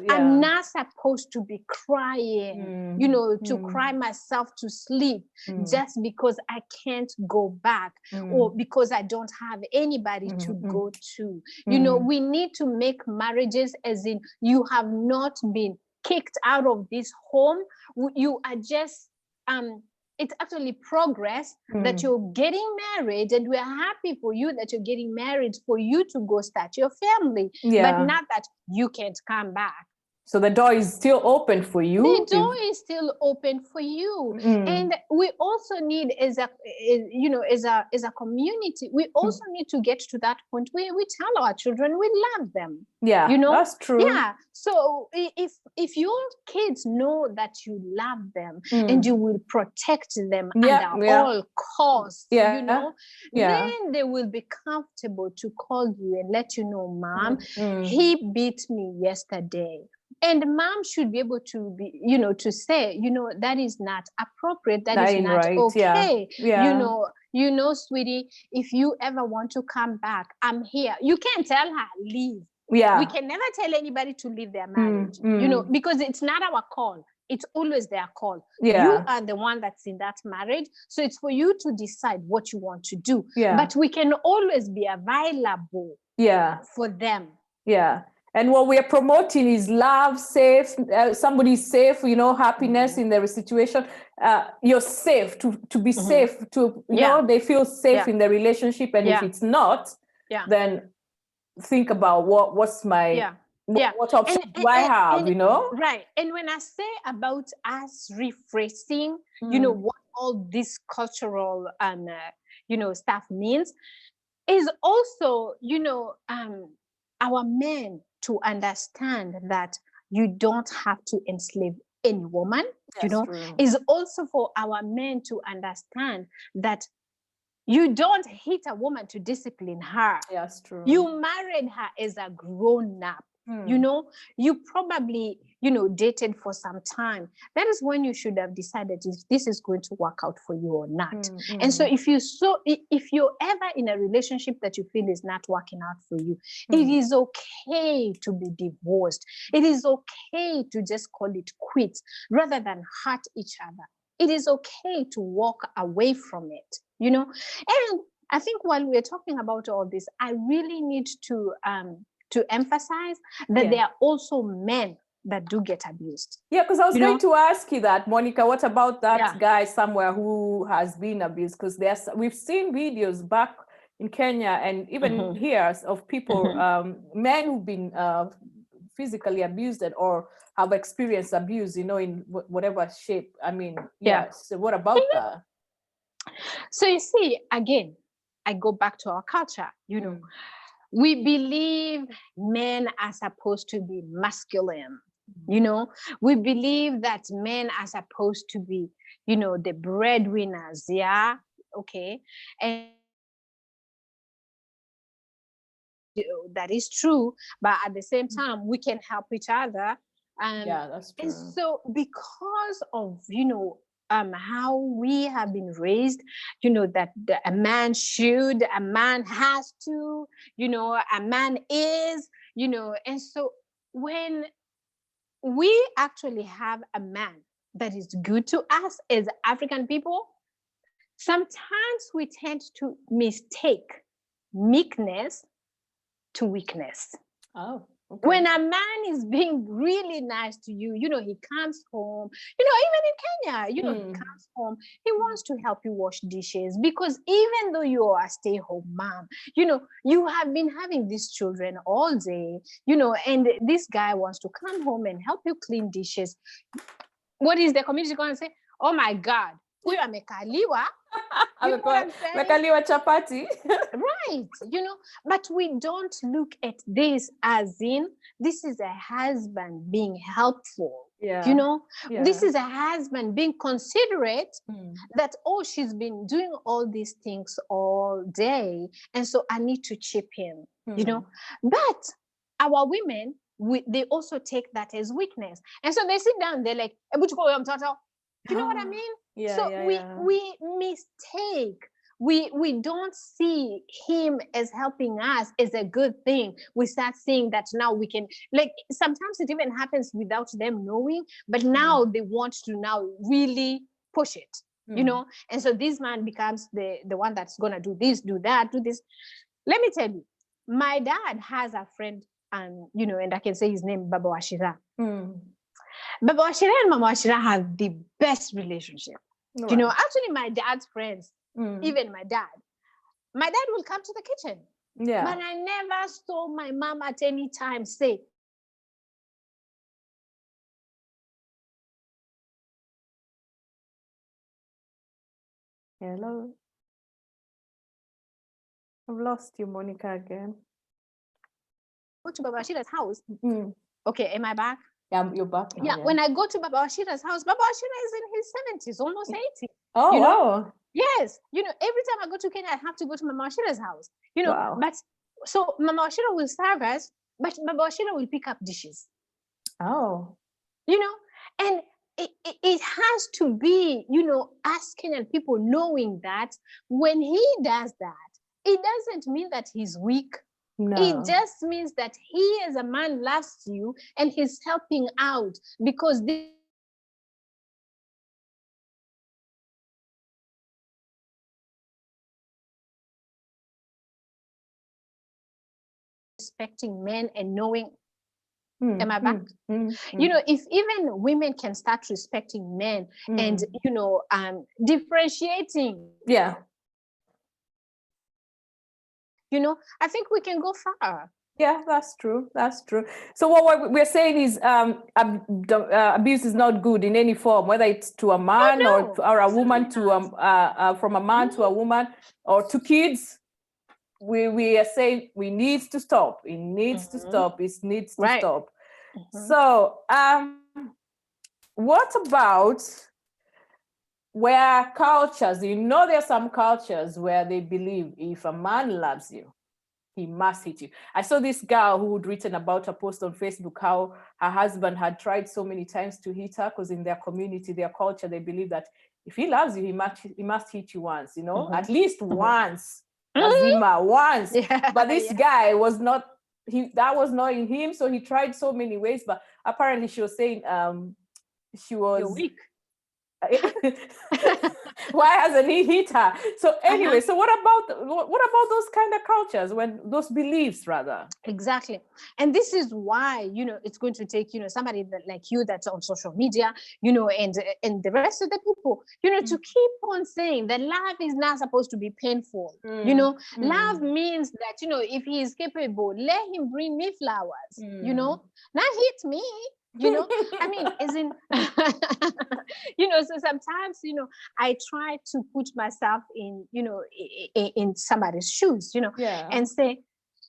I'm not supposed to be crying, to cry myself to sleep just because I can't go back or because I don't have anybody to go to. We need to make marriages as in you have not been kicked out of this home. You are just it's actually progress that you're getting married, and we're happy for you that you're getting married, for you to go start your family, but not that you can't come back. So the door is still open for you. The door is still open for you. And we also need, as a community, we also need to get to that point where we tell our children we love them. That's true. So if your kids know that you love them and you will protect them at all costs, then they will be comfortable to call you and let you know, Mom, he beat me yesterday. And mom should be able to be, to say, that is not appropriate. That is not right. Okay. Sweetie, if you ever want to come back, I'm here. You can't tell her, leave. We can never tell anybody to leave their marriage, because it's not our call. It's always their call. You are the one that's in that marriage. So it's for you to decide what you want to do. But we can always be available for them. And what we are promoting is love, safe, somebody's safe, happiness in their situation. You're safe, to be safe, they feel safe in the relationship. And if it's not, then think about what's my Yeah. What options do I have, you know? Right. And when I say about us rephrasing, Mm. what all this cultural stuff means, is also, our men to understand that you don't have to enslave any woman, That's true. is also for our men to understand that you don't hit a woman to discipline her. That's true. You married her as a grown up. You probably, dated for some time. That is when you should have decided if this is going to work out for you or not. And so if you're ever in a relationship that you feel is not working out for you, it is okay to be divorced. It is okay to just call it quits rather than hurt each other. It is okay to walk away from it, and I think while we're talking about all this, I really need to emphasize that there are also men that do get abused. Yeah, because I was going to ask you that, Monica. What about that guy somewhere who has been abused? Because we've seen videos back in Kenya and even here of people, men who've been physically abused or have experienced abuse, in whatever shape. I mean, so what about that? So you see, again, I go back to our culture, we believe men are supposed to be masculine. We believe that men are supposed to be, the breadwinners. Yeah. Okay. And that is true. But at the same time, we can help each other. That's true. And so because of, how we have been raised, that a man should, a man has to, a man is, and so when we actually have a man that is good to us as African people, sometimes we tend to mistake meekness to weakness. Oh. Okay. When a man is being really nice to you, he comes home, even in Kenya, he comes home, he wants to help you wash dishes because even though you are a stay-home mom, you have been having these children all day, and this guy wants to come home and help you clean dishes. What is the community going to say? Oh my God, huyu amekaliwa. Amekaliwa chapati. Right, but we don't look at this as in this is a husband being helpful. This is a husband being considerate that, she's been doing all these things all day, and so I need to chip in. But our women, they also take that as weakness, and so they sit down, they're like, you know what I mean? We mistake. We don't see him as helping us as a good thing. We start seeing that now we can, sometimes it even happens without them knowing, but now they want to now really push it, and so this man becomes the one that's going to do this, do that, do this. Let me tell you, my dad has a friend, and I can say his name, Baba Washira. Baba Washira and Mama Washira have the best relationship. Right. Actually, my dad's friends, even my dad will come to the kitchen. Yeah. But I never saw my mom at any time say, hello. I've lost you, Monica, again. Go to Baba Ashira's house. Okay, am I back? Yeah, you're back now. Yeah, when I go to Baba Ashira's house, Baba Ashira is in his 70s, almost 80. Oh, wow. Yes, every time I go to Kenya, I have to go to Mama Ashira's house. Wow. But so Mama Ashira will serve us, but Baba Ashira will pick up dishes. Oh. And it has to be, us Kenyan people knowing that when he does that, it doesn't mean that he's weak. No. It just means that he as a man loves you and he's helping out because respecting men and knowing. Am I back? If even women can start respecting men and differentiating. Yeah. I think we can go far. Yeah, that's true. That's true. So what we're saying is abuse is not good in any form, whether it's to a man Oh no, or a woman absolutely to from a man to a not. woman or to kids. We are saying we need to stop. It needs to Mhm. stop. It needs to Right. stop. Mhm. So what about where cultures, there are some cultures where they believe if a man loves you, he must hit you. I saw this girl who had written about a post on Facebook how her husband had tried so many times to hit her because in their community, their culture, they believe that if he loves you, he must hit you once, Mhm. at least Mhm. once, Mhm. Lazima, once. Yeah. But this Yeah. guy was not, that was not in him. So he tried so many ways, but apparently she was saying she You're was weak. why hasn't he hit her? So Uh-huh. anyway, so what about those kind of cultures, when those beliefs rather? Exactly. And this is why, it's going to take, somebody that, like you, that's on social media, and the rest of the people, to keep on saying that love is not supposed to be painful. Mm, Love mm, means that, if he is capable, let him bring me flowers, mm. not hit me. I mean, as in, so sometimes, I try to put myself in, in somebody's shoes, Yeah. and say,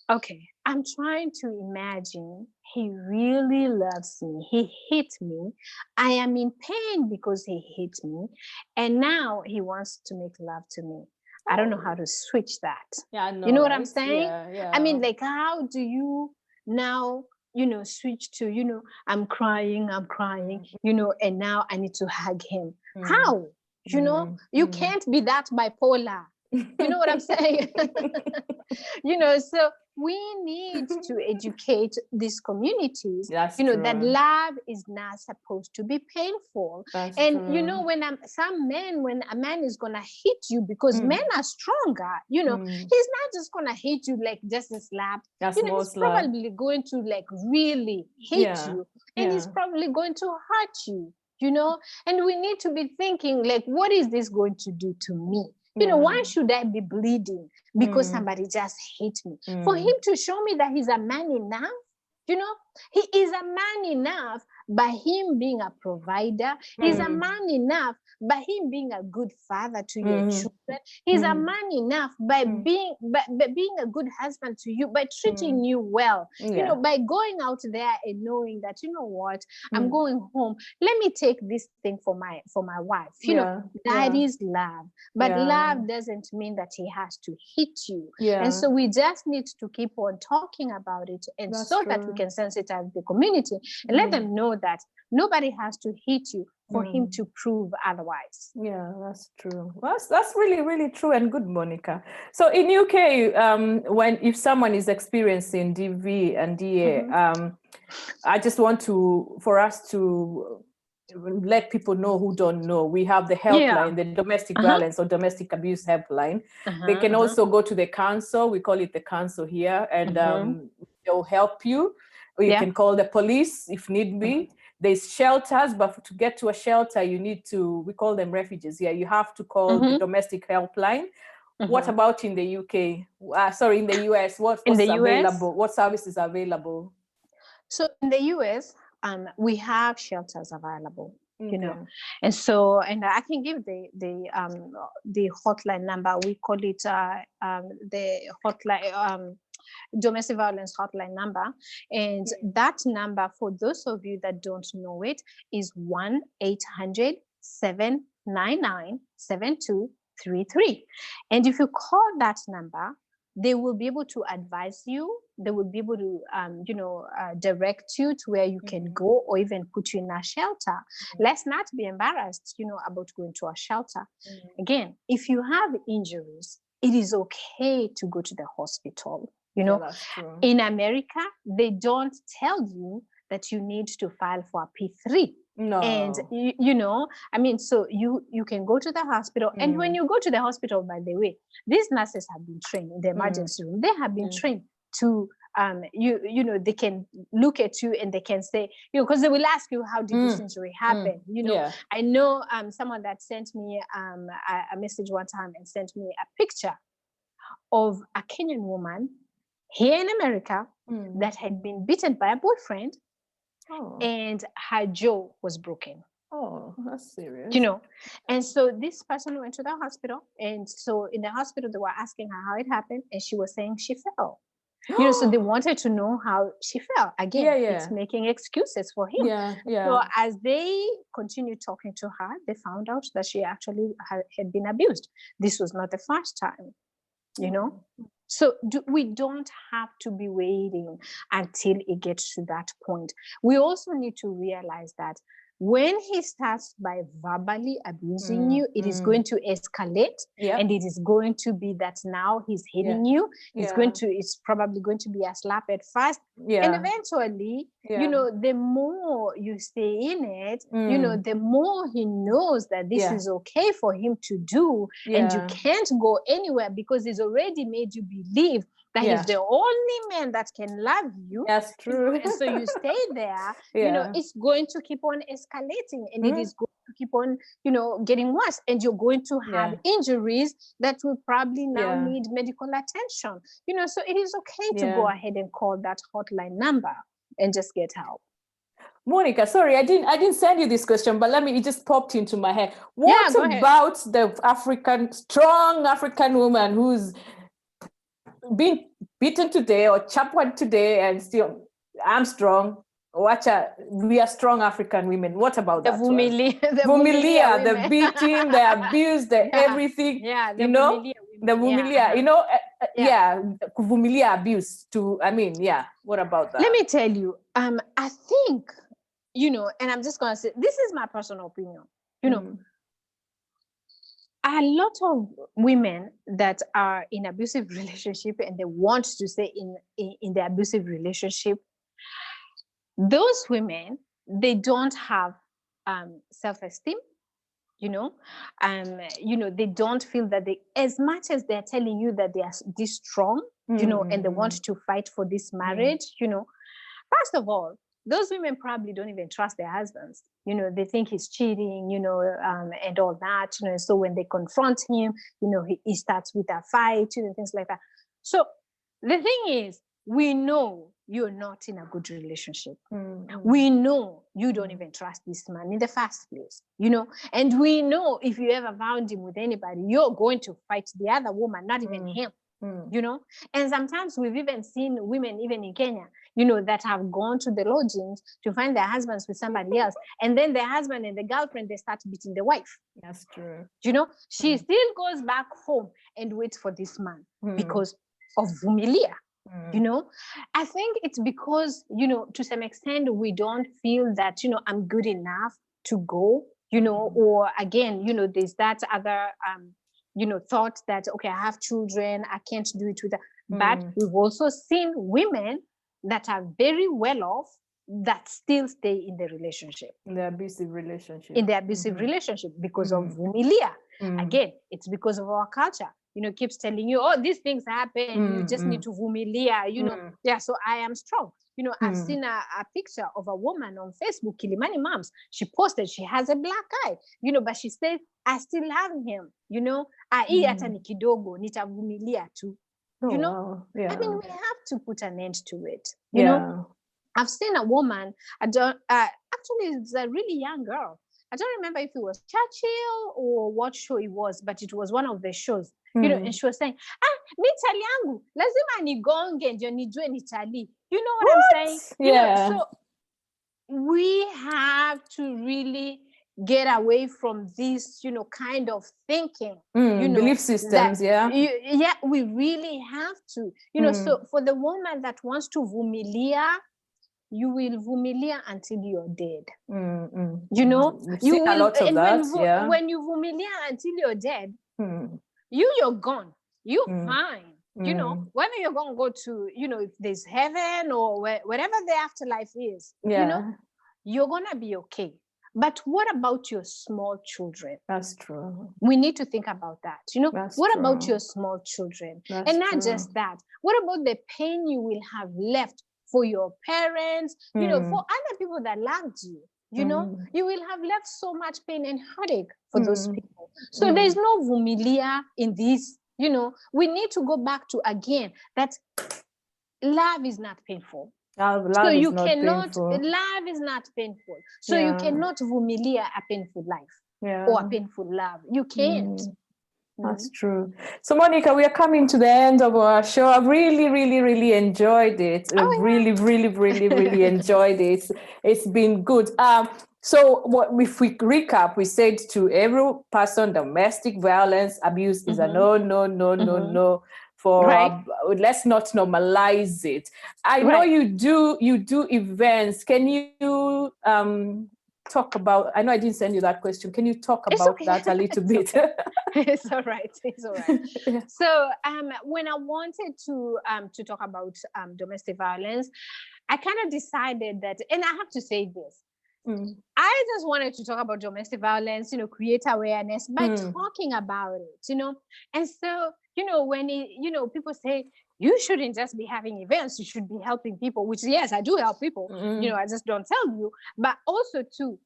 okay, I'm trying to imagine he really loves me. He hit me. I am in pain because he hit me. And now he wants to make love to me. I don't know how Oh, to switch that. yeah, I You know, know what I'm right? saying? Yeah, I yeah. mean, like, how do you now, switch to, I'm crying, and now I need to hug him? Mm, How? mm, You mm. can't be that bipolar. You know what I'm saying? So we need to educate these communities, That's that true. love is not supposed to be painful. That's And true. when a man is gonna hit you, because men Mm, are stronger, he's mm. not just gonna hit you like just a slap. That's He's most love. probably going to like really hit Yeah, you, and he's yeah. probably going to hurt you. And we need to be thinking, like, what is this going to do to me? Yeah. Why should I be bleeding because Mm, somebody just hit me? For him mm, to show me that he's a man enough, you know, he is a man enough by him being a provider. He's a mm, man enough by him being a good father to your mm, children. He's a mm, man enough by mm, being a good husband to you, by mm. treating you well, Yeah. by going out there and knowing that, what, I'm Mm. going home. Let me take this thing for my wife. Yeah, That yeah, is love. But yeah, love doesn't mean that he has to hit you. And yeah. so we just need to keep on talking about it, and That's so that we true. can sensitize the community and let Mm, them know that nobody has to hit you for him mm. to prove otherwise. Yeah, that's true. That's really, really true and good, Monica. So in UK, when if someone is experiencing DV and DA, Mhm. I just want for us to let people know who don't know. We have the Yeah. helpline, the domestic Uh-huh. violence or domestic abuse helpline. They Uh-huh. can Uh-huh. also go to the council. We call it the council here, and Mhm. they'll help you. Or you Yeah. can call the police if need Mhm. be. There's shelters, but to get to a shelter, you need to, we call them refugees here. You have to call the Mhm. domestic helpline. What Mhm. about in the UK? Sorry, in the US, In the what's US, available? What services are available? so in the US, we have shelters available, you know, Okay. and I can give the hotline number. We call it the hotline domestic violence hotline number, and that number, for those of you that don't know it, is 1-800-799-7233. And if you call that number, they will be able to advise you. They will be able to direct you to where you can Mhm. go, or even put you in a shelter. Let's not be embarrassed, about going to a shelter. Mhm. Again, if you have injuries, it is okay to go to the hospital. Yeah, that's true. In America, they don't tell you that you need to file for a P3. And No. I mean, so you can go to the hospital, and when Mm, you go to the hospital, by the way, these nurses have been trained in the mm, emergency room. They have been mm, trained to they can look at you and they can say, because they will ask you, how did this mm, injury mm. happen? Yeah. I know someone that sent me a message one time and sent me a picture of a Kenyan woman here in America that had been beaten by a boyfriend, and her jaw was broken. Oh, that's serious. You know, and so this person went to the hospital, and so in the hospital they were asking her how it happened, and she was saying she fell. You know, so they wanted to know how she fell. Again, it's making excuses for him. So as they continued talking to her, they found out that she actually had been abused. This was not the first time, you know. So we don't have to be waiting until it gets to that point. We also need to realize that when he starts by verbally abusing you, it is going to escalate, and it is going to be that now he's hitting you. It's probably going to be a slap at first, and eventually, you know, the more you stay in it, you know, the more he knows that this is okay for him to do, and you can't go anywhere because he's already made you believe that he's the only man that can love you. That's true. And so you stay there, you know, it's going to keep on escalating, and it is going to keep on, you know, getting worse. And you're going to have injuries that will probably now need medical attention. You know, so it is okay to go ahead and call that hotline number and just get help. Monica, sorry, I didn't send you this question, but it just popped into my head. What about the strong African woman who's been beaten today or chopped one today and still, I'm strong? We are strong African women. What about that? The beating, the abuse, the everything. The you know, the vumilia. You know, vumilia abuse. What about that? Let me tell you. I think, you know, and I'm just gonna say this is my personal opinion. You know, a lot of women that are in abusive relationship and they want to stay in the abusive relationship, those women, they don't have self-esteem, you know, they don't feel that as much as they're telling you that they are this strong, you know, and they want to fight for this marriage, you know, first of all, those women probably don't even trust their husbands. You know, they think he's cheating, you know, and all that, you know. So when they confront him, you know, he starts with a fight, you know, things like that. So the thing is, we know you're not in a good relationship. We know you don't even trust this man in the first place, you know, and we know if you ever found him with anybody, you're going to fight the other woman, not even him. You know, and sometimes we've even seen women, even in Kenya, you know, that have gone to the lodgings to find their husbands with somebody else, and then the husband and the girlfriend, they start beating the wife. That's true. You know, she still goes back home and waits for this man because of vumilia. You know, I think it's because, you know, to some extent we don't feel that, you know, I'm good enough to go, you know, or again, you know, there's that other you know, thought that, okay, I have children, I can't do it with that. But we've also seen women that are very well off that still stay in the relationship. In the abusive relationship. In the abusive relationship because of vumilia. Again, it's because of our culture. You know, keeps telling you, oh, these things happen, you just need to vumilia, you know. Yeah, so I am strong. You know, I've seen a picture of a woman on Facebook, Kilimani Moms. She posted, she has a black eye, you know, but she said, I still love him, you know. Hata ni kidogo, nitavumilia tu. You know, I mean, we have to put an end to it. You know, I've seen a woman, actually, it's a really young girl. I don't remember if it was Churchill or what show it was, but it was one of the shows. You know, and she was saying, mi chali yangu, lazima nigonge ndio nijue ni chali. You know what I'm saying? You know, so we have to really get away from this, you know, kind of thinking, you know, belief systems. We really have to, you know. So for the woman that wants to vumilia, you will vumilia until you're dead. You know, you will, a lot of that. When you vumilia until you're dead, you're gone. You're fine. You know, whether you're going to go to, you know, if there's heaven or wherever the afterlife is, you know, you're going to be okay. But what about your small children? That's true. We need to think about that. You know, what about your small children? And not just that. What about the pain you will have left for your parents, you know, for other people that loved you? You know, you will have left so much pain and heartache for those people. So there's no vumilia in this. You know, we need to go back to, again, that love is not painful. Love is not painful. Love is not painful. So you cannot vumilia a painful life or a painful love. You can't. That's true. So, Monicah, we are coming to the end of our show. I've really, really, really enjoyed it. I've really, really, really, really enjoyed it. It's been good. So what if we recap, we said to every person, domestic violence, abuse is a no. For let's not normalize it. I know you do events. Can you talk about, I know I didn't send you that question. Can you talk about that a little bit? It's all right. It's all right. So when I wanted to talk about domestic violence, I kind of decided that, and I have to say this, I just wanted to talk about domestic violence, create awareness by talking about it, and so, when people say, you shouldn't just be having events, you should be helping people, which, yes, I do help people, I just don't tell you, but also too,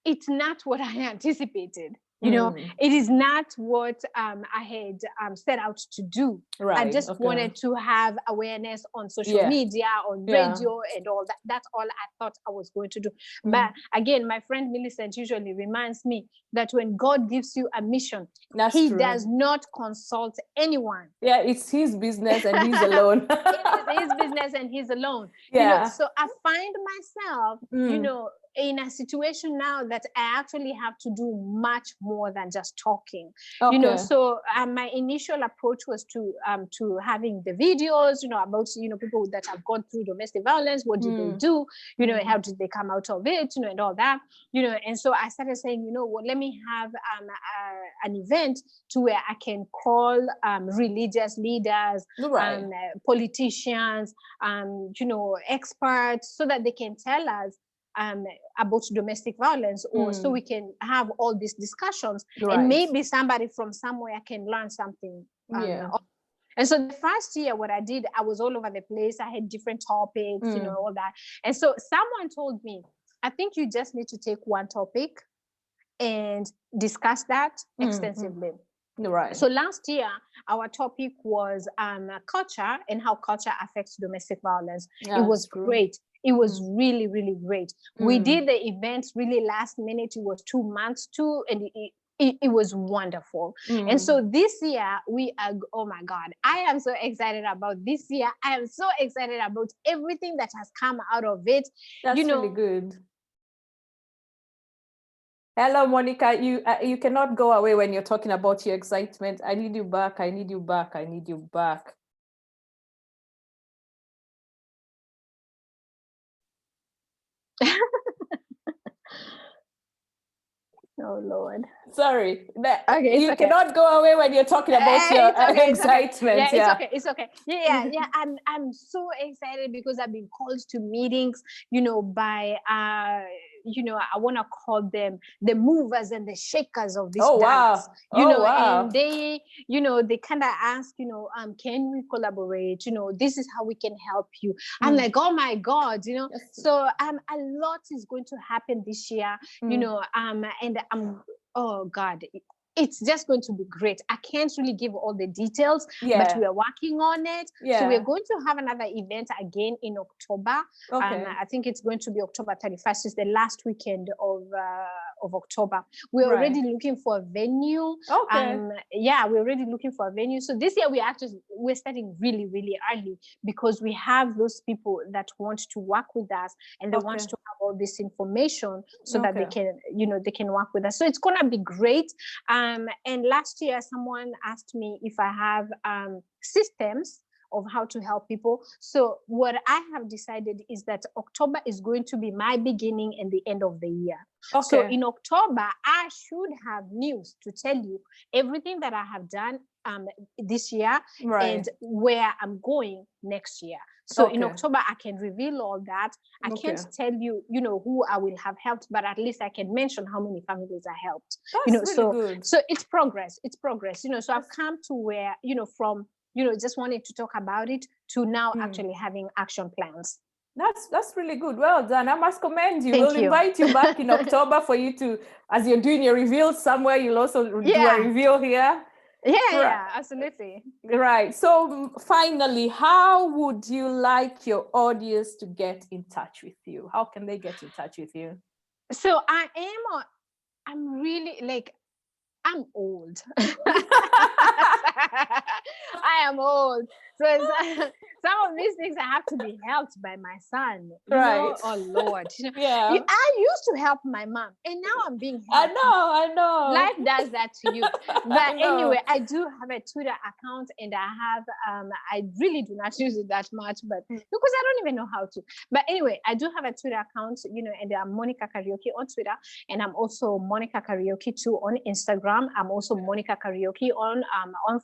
it's not what I anticipated. It is not what I had set out to do. I just wanted to have awareness on social media, on radio, and all that. That's all I thought I was going to do. But again, my friend Millicent usually reminds me that when God gives you a mission, he does not consult anyone. Yeah, it's his business and he's alone. It is his business and he's alone. So I find myself, in a situation now that I actually have to do much more than just talking. So my initial approach was to having the videos, about people that have gone through domestic violence. What did they do? How did they come out of it? And all that. And so I started saying, let me have an event to where I can call religious leaders, politicians, experts, so that they can tell us about domestic violence, or so we can have all these discussions, and maybe somebody from somewhere can learn something. And so the first year, what I did, I was all over the place. I had different topics, all that. And so someone told me, I think you just need to take one topic and discuss that extensively. So last year, our topic was culture and how culture affects domestic violence. It was great. It was really, really great. We did the event really last minute. It was 2 months too, and it was wonderful. And so this year we are, oh my God, I am so excited about this year. I am so excited about everything that has come out of it. That's really good. Hello, Monicah. You cannot go away when you're talking about your excitement. I need you back. I need you back. I need you back. Oh Lord. Sorry. Okay, you cannot go away when you're talking about your excitement. It's okay. Yeah. I'm so excited because I've been called to meetings, by I want to call them the movers and the shakers of this dance. And they, they kind of ask, can we collaborate? This is how we can help you. I'm like, oh my God, so a lot is going to happen this year, and I'm, oh God, it's just going to be great. I can't really give all the details, but we are working on it. So we're going to have another event again in October. I think it's going to be October 31st. It's the last weekend of October. We're already looking for a venue. We're already looking for a venue. So this year we're starting really, really early, because we have those people that want to work with us, and they want to have all this information so that they can, they can work with us. So it's gonna be great. And last year, someone asked me if I have systems of how to help people. So what I have decided is that October is going to be my beginning and the end of the year. So in October, I should have news to tell you everything that I have done this year and where I'm going next year. So in October, I can reveal all that. I can't tell you, who I will have helped, but at least I can mention how many families I helped. That's really good. So it's progress. It's progress. So I've come to where, from, just wanting to talk about it to now actually having action plans. That's really good. Well done. I must commend you. We'll invite you back in October for you to, as you're doing your reveal somewhere, you'll also do a reveal here. Yeah, absolutely. Right. So finally, how would you like your audience to get in touch with you? How can they get in touch with you? So I'm really like, I'm old. I am old. So some of these things I have to be helped by my son, Right. Oh Lord. Yeah. I used to help my mom, and now I'm being I helped. know. Life does that to you. I But know. anyway, I do have a Twitter account, and I really do not use it that much, but because I don't even know how to. But anyway, I do have a Twitter account, and I'm Monicah Kariuki on Twitter, and I'm also Monicah Kariuki too on Instagram. I'm also Monicah Kariuki on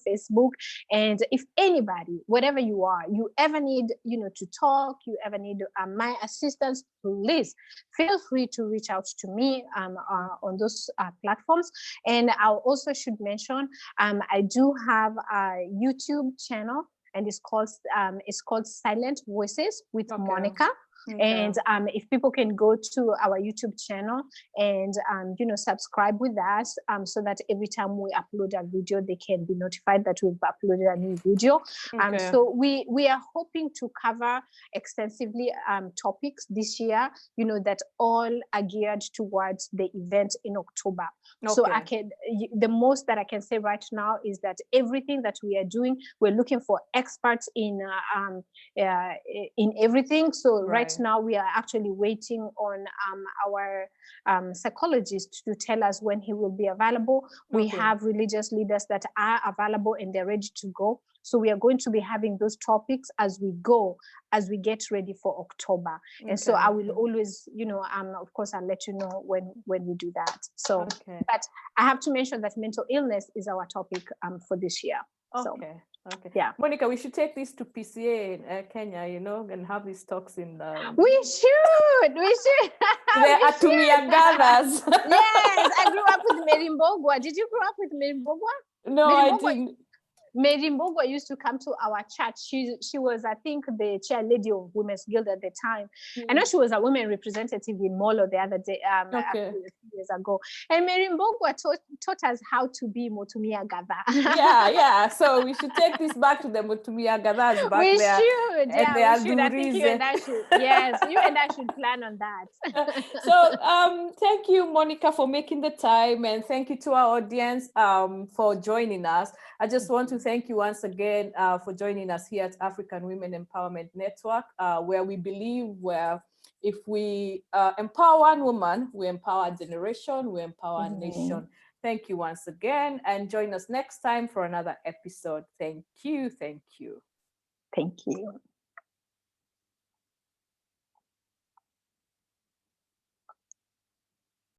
Facebook. And if anybody, whatever you are, you ever need, to talk, you ever need my assistance, please feel free to reach out to me on those platforms. And I also should mention, I do have a YouTube channel, and it's called Silent Voices with Monicah. And if people can go to our YouTube channel and subscribe with us, so that every time we upload a video, they can be notified that we've uploaded a new video. So we are hoping to cover extensively topics this year, that all are geared towards the event in October. So the most that I can say right now is that everything that we are doing, we're looking for experts in everything. So right now we are actually waiting on our psychologist to tell us when he will be available. We have religious leaders that are available and they're ready to go. So we are going to be having those topics as we go, as we get ready for October. And so I will always, of course, I'll let you know when we do that. So, but I have to mention that mental illness is our topic for this year. Yeah. Monicah, we should take this to PCA in Kenya, and have these talks in we should the Atumia gathers. Yes, I grew up with Mary Mbogwa. Did you grow up with Mary Mbogwa? No, I didn't. Mary Mbogwa used to come to our church. She was, I think, the chair lady of Women's Guild at the time. I know she was a women representative in Molo the other day, a few years ago. And Mary Mbogwa taught us how to be Motumia Gatha. Yeah. So we should take this back to the Motumia Gathas back we there. Should. Yeah, we should. I think you and I should. Yes, you and I should plan on that. So thank you, Monicah, for making the time, and thank you to our audience for joining us. I just want to thank you once again for joining us here at African Women Empowerment Network, where we believe if we empower one woman, we empower a generation, we empower a nation. Thank you once again, and join us next time for another episode. Thank you. Thank you.